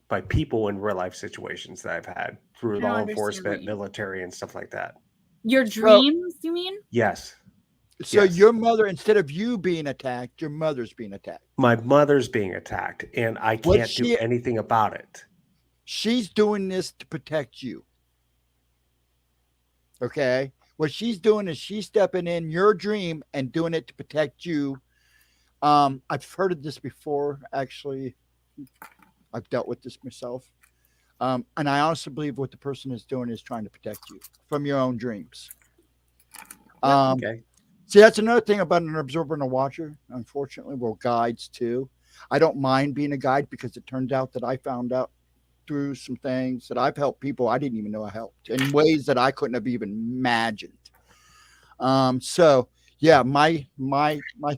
by people in real life situations that I've had through law enforcement, military, and stuff like that. Your dreams, you mean? Yes. So your mother, instead of you being attacked, your mother's being attacked. My mother's being attacked, and I can't do anything about it. She's doing this to protect you. Okay? What she's doing is she's stepping in your dream and doing it to protect you. I've heard of this before, actually. I've dealt with this myself. And I honestly believe what the person is doing is trying to protect you from your own dreams. Okay. See, that's another thing about an observer and a watcher. Unfortunately, we're guides too. I don't mind being a guide because it turns out that I found out through some things that I've helped people I didn't even know I helped in ways that I couldn't have even imagined. So yeah, my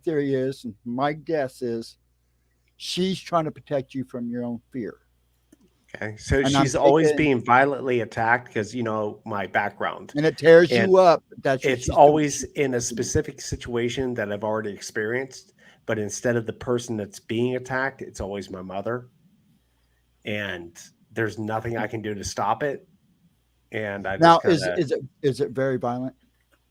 theory is, and my guess is, she's trying to protect you from your own fear. Okay, so she's always being violently attacked because, you know, my background. And it tears you up. It's always in a specific situation that I've already experienced, but instead of the person that's being attacked, it's always my mother. And there's nothing I can do to stop it. And I just is it very violent?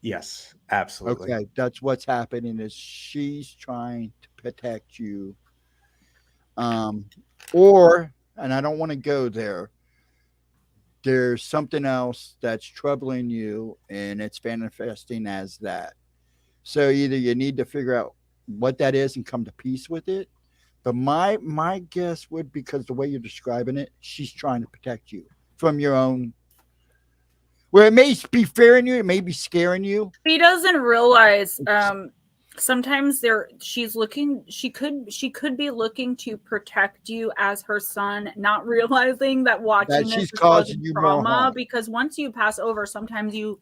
Yes, absolutely. Okay, that's what's happening is she's trying to protect you. And I don't want to go there. There's something else that's troubling you, and it's manifesting as that. So either you need to figure out what that is and come to peace with it. But my guess would, because the way you're describing it, she's trying to protect you from your own. Where it may be fearing you, it may be scaring you. She doesn't realize. Sometimes she could be looking to protect you as her son, not realizing that watching this is causing you trauma. Because once you pass over, sometimes you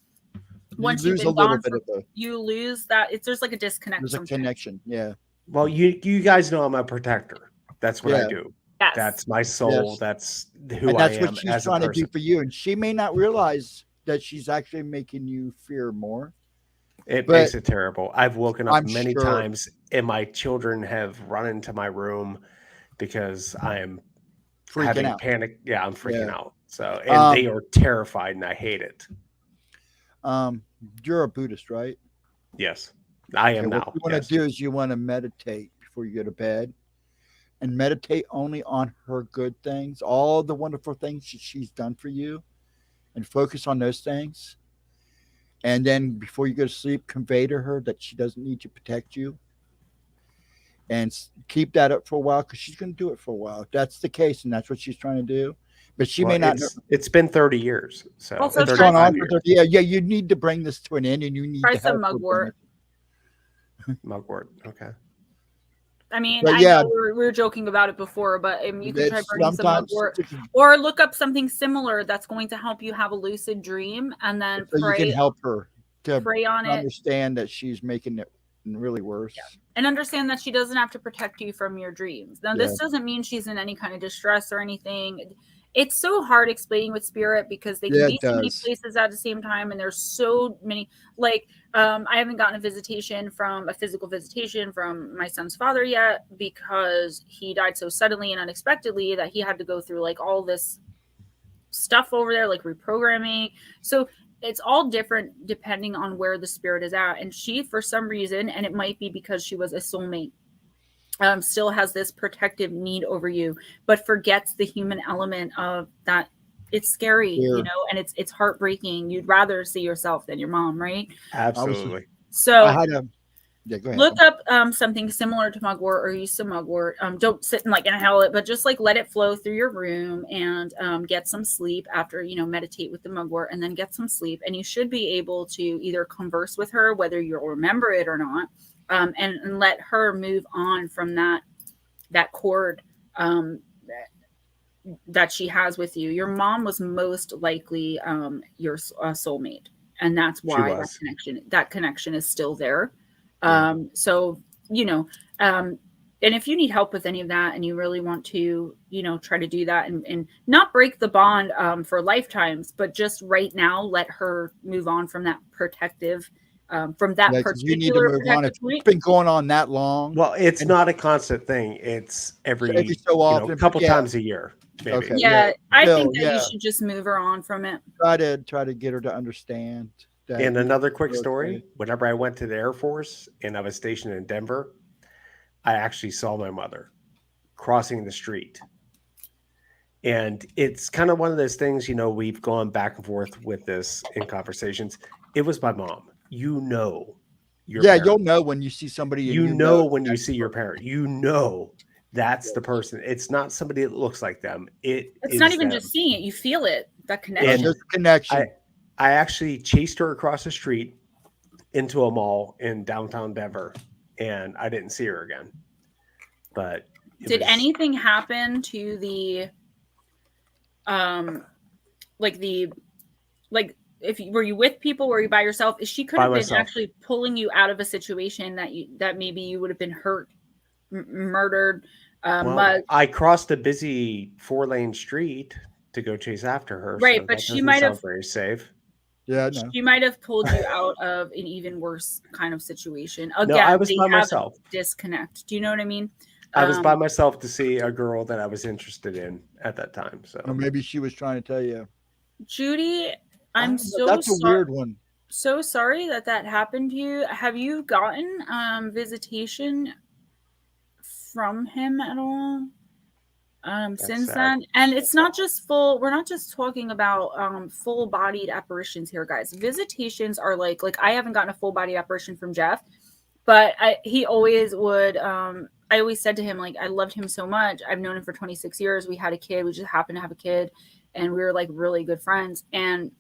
lose a little bit of you lose that. There's like a disconnect. There's a connection. Yeah. Well, you guys know I'm a protector. That's what I do. Yes. That's my soul. Yes. That's who and that's I am. What she's trying to do for you, and she may not realize that she's actually making you fear more. It makes it terrible. I've woken up many times, and my children have run into my room because I am having panic. Yeah, I'm freaking out. So, and they are terrified, and I hate it. You're a Buddhist, right? Yes, I am now. What you want to do is you want to meditate before you go to bed, and meditate only on her good things, all the wonderful things she's done for you, and focus on those things. And then before you go to sleep, convey to her that she doesn't need to protect you. And keep that up for a while, because she's going to do it for a while. If that's the case, and that's what she's trying to do. But she may not. It's been 30 years. So it's gone on for 30 years. Yeah, you need to bring this to an end, and you need to some mugwort. Mugwort, okay. I mean, I know we were joking about it before, but you can try bringing some mugwort, or look up something similar that's going to help you have a lucid dream, and then so you can help her to pray on understand that she's making it really worse. Yeah. And understand that she doesn't have to protect you from your dreams. Now, this doesn't mean she's in any kind of distress or anything. it's so hard explaining with spirit because they can Yeah, be it so many does. places at the same time, and there's so many. Like, I haven't gotten a physical visitation from my son's father yet because he died so suddenly and unexpectedly that he had to go through like all this stuff over there, like reprogramming. So it's all different depending on where the spirit is at. And she, for some reason, and it might be because she was a soulmate, still has this protective need over you, but forgets the human element of that. It's scary, Yeah. and it's heartbreaking. You'd rather see yourself than your mom, right? Absolutely. I So had a yeah. Go ahead. look up something similar to mugwort or use some mugwort. Don't sit and like inhale it, but just like let it flow through your room and get some sleep after, meditate with the mugwort and then get some sleep. And you should be able to either converse with her, whether you'll remember it or not, and let her move on from that cord that she has with you. Your mom was most likely your soulmate, and that's why that connection is still there. So and if you need help with any of that and you really want to try to do that and not break the bond for lifetimes, but just right now let her move on from that protective from that particular protective point. It's been going on that long. Well, it's not a constant thing. It's every so often, a couple times a year. Maybe. Okay. Yeah, I think that you should just move her on from it. Try to get her to understand. And another quick story, whenever I went to the Air Force and I was stationed in Denver, I actually saw my mother crossing the street. And it's kind of one of those things, we've gone back and forth with this in conversations. It was my mom. Your parent. You'll know when you see somebody. When you see your parent, that's the person. It's not somebody that looks like them. It's not even just seeing it. You feel it, that connection. There's a connection. I actually chased her across the street into a mall in downtown Denver, and I didn't see her again. But did anything happen to the were you with people? Were you by yourself? She could have been actually pulling you out of a situation that maybe you would have been hurt, murdered. I crossed a busy 4-lane street to go chase after her. Right, so but she might have very safe. Yeah, no. She might have pulled you out of an even worse kind of situation. Again, no, I was by myself. Disconnect. Do you know what I mean? I was by myself to see a girl that I was interested in at that time. So or maybe she was trying to tell you, Judy, that's a weird one. So sorry that happened to you. Have you gotten visitation from him at all since then? And it's not just we're not just talking about full-bodied apparitions here, guys. Visitations are like I haven't gotten a full-body apparition from Jeff, but he always would I always said to him, like, I loved him so much. I've known him for 26 years. We had a kid. We just happened to have a kid, and we were like really good friends. And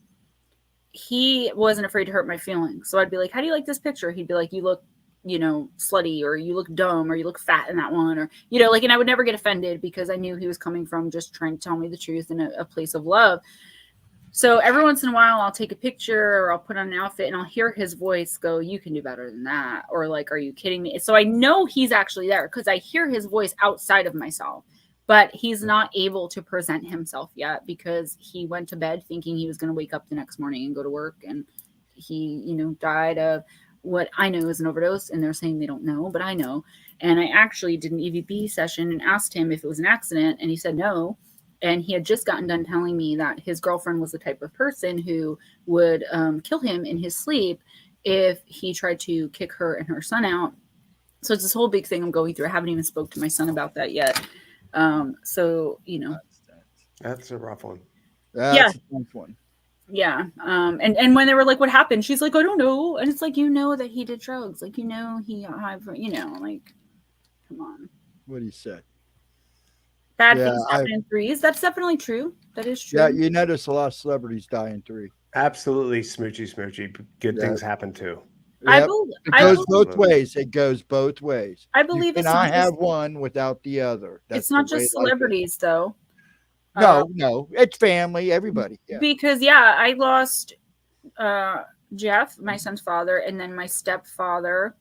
he wasn't afraid to hurt my feelings. So I'd be like, how do you like this picture? He'd be like, you look, slutty, or you look dumb, or you look fat in that one, or, and I would never get offended because I knew he was coming from just trying to tell me the truth in a place of love. So every once in a while, I'll take a picture or I'll put on an outfit and I'll hear his voice go, you can do better than that. Or like, are you kidding me? So I know he's actually there because I hear his voice outside of myself, but he's not able to present himself yet because he went to bed thinking he was going to wake up the next morning and go to work. And he, died of what I know is an overdose. And they're saying they don't know, but I know. And I actually did an EVP session and asked him if it was an accident. And he said no. And he had just gotten done telling me that his girlfriend was the type of person who would kill him in his sleep if he tried to kick her and her son out. So it's this whole big thing I'm going through. I haven't even spoke to my son about that yet. So, That's a rough one. That's a tough one. Yeah. And when they were like, what happened? She's like, I don't know. And it's like, that he did drugs. Like, he got high for, like, come on. What do you say? Bad things happen in threes. That's definitely true. That is true. Yeah, you notice a lot of celebrities die in 3. Absolutely, smoochy. Good things happen too. Yep. It goes both ways. It goes both ways. I believe it's not have one without the other. It's not just celebrities, though. No, it's family, everybody. Yeah. Because I lost Jeff, my son's father, and then my stepfather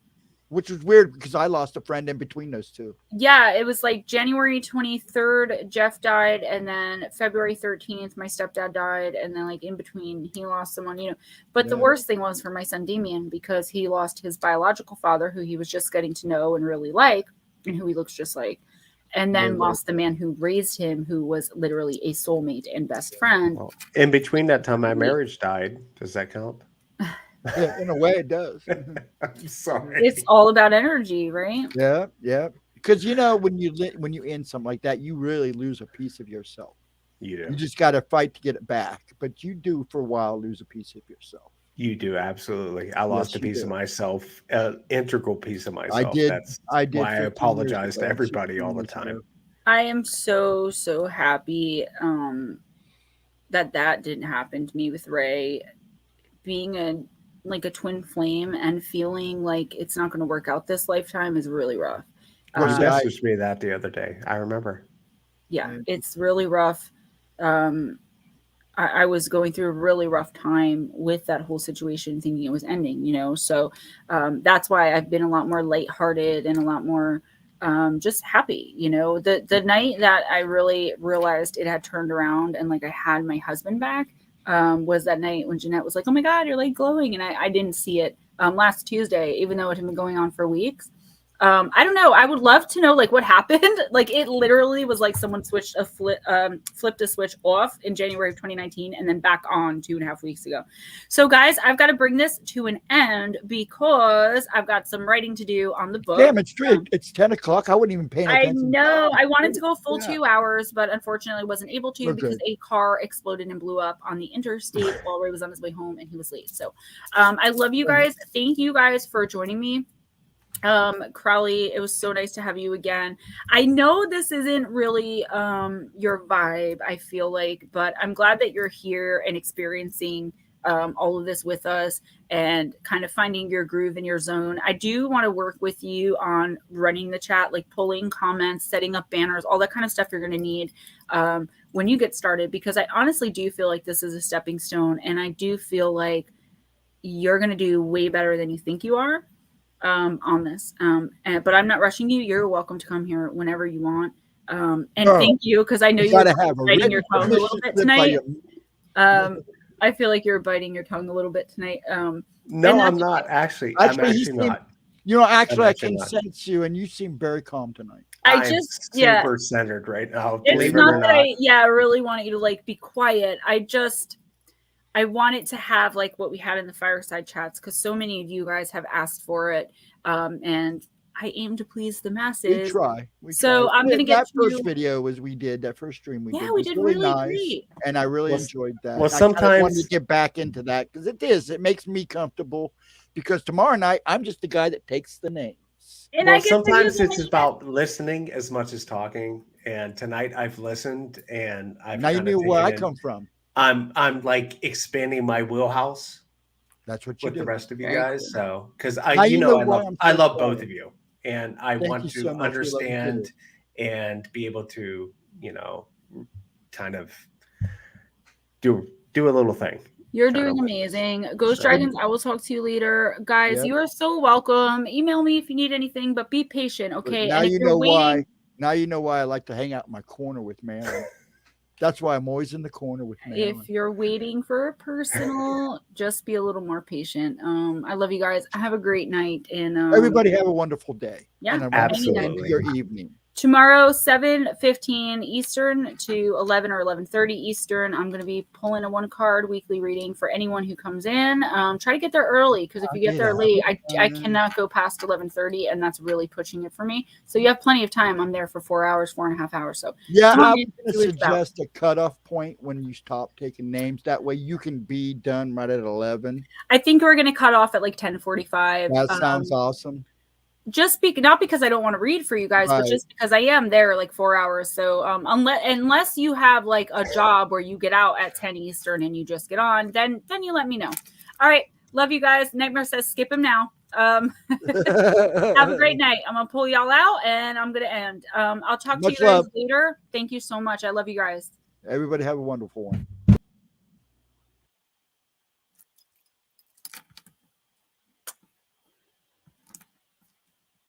which was weird because I lost a friend in between those two. Yeah, it was like January 23rd, Jeff died, and then February 13th, my stepdad died, and then like in between, he lost someone, you know. But the worst thing was for my son Damien, because he lost his biological father, who he was just getting to know and really like, and who he looks just like, and then lost the man who raised him, who was literally a soulmate and best friend. Well, in between that time, my marriage died. Does that count? Yeah, in a way, it does. I'm sorry. It's all about energy, right? Yeah, yeah. Because you know, when you end something like that, you really lose a piece of yourself. You do. You just got to fight to get it back. But you do, for a while, lose a piece of yourself. You do, absolutely. I lost a piece of myself, an integral piece of myself. I did. That's I did. why I apologize to everybody all the time. I am so happy that didn't happen to me with Ray. Being a twin flame and feeling like it's not going to work out this lifetime is really rough. You messaged me that the other day. I remember. Yeah, it's really rough. I was going through a really rough time with that whole situation, thinking it was ending, you know. So that's why I've been a lot more lighthearted and a lot more just happy, you know. The night that I really realized it had turned around and like I had my husband back, was that night when Jeanette was like, oh my God, you're like glowing. And I didn't see it last Tuesday, even though it had been going on for weeks. I don't know. I would love to know like what happened. Like it literally was like someone flipped a switch off in January of 2019 and then back on 2.5 weeks ago. So guys, I've got to bring this to an end because I've got some writing to do on the book. Damn, it's 10 o'clock. I wouldn't even pay attention. I know. I wanted to go full 2 hours, but unfortunately wasn't able to because a car exploded and blew up on the interstate while Ray was on his way home and he was late. So I love you guys. Thank you guys for joining me. Crowley, it was so nice to have you again. I know this isn't really your vibe, I feel like, but I'm glad that you're here and experiencing all of this with us and kind of finding your groove in your zone. I do want to work with you on running the chat, like pulling comments, setting up banners, all that kind of stuff you're going to need when you get started, because I honestly do feel like this is a stepping stone, and I do feel like you're going to do way better than you think you are on this. But I'm not rushing you. You're welcome to come here whenever you want. Thank you, because I know you're biting your tongue a little bit tonight. I feel like you're biting your tongue a little bit tonight. No, I'm not actually. I'm actually not. You know, actually, I can sense you, and you seem very calm tonight. I'm super centered right now. It's not that I really want you to like be quiet. I want it to have like what we had in the fireside chats, because so many of you guys have asked for it, and I aim to please the masses. We try. I'm going to get that first video we did that first stream we did. We did really nice, great. And I really enjoyed that. Well, sometimes I wanted to get back into that because it makes me comfortable. Because tomorrow night I'm just the guy that takes the names. And sometimes it's about listening as much as talking. And tonight I've listened, and now you knew where I come from. I'm like expanding my wheelhouse. That's what you with do. the rest of you guys. So because I love both of you, and I want to understand and be able to, kind of do a little thing. You're doing amazing. Ghostdragonz, I will talk to you later. Guys, you are so welcome. Email me if you need anything, but be patient, okay? Now you know why. Now you know why I like to hang out in my corner with Marilyn. That's why I'm always in the corner with Marilyn. If you're waiting for a personal, just be a little more patient. I love you guys. Have a great night. And everybody have a wonderful day. Yeah, and absolutely. Your evening. Tomorrow, 7:15 Eastern to 11 or 11:30 Eastern, I'm going to be pulling a 1-card weekly reading for anyone who comes in. Try to get there early, because if you get there late, I cannot go past 11:30, and that's really pushing it for me. So you have plenty of time. I'm there for 4 hours, 4.5 hours. So yeah, I'm going to suggest a cutoff point when you stop taking names. That way you can be done right at 11. I think we're going to cut off at like 10:45. That sounds awesome. Not because I don't want to read for you guys, but just because I am there like 4 hours. So unless you have like a job where you get out at 10 Eastern and you just get on, then you let me know. All right. Love you guys. Nightmare says skip him now. Have a great night. I'm gonna pull y'all out and I'm gonna end. I'll talk to you guys later. Thank you so much. I love you guys. Everybody have a wonderful one.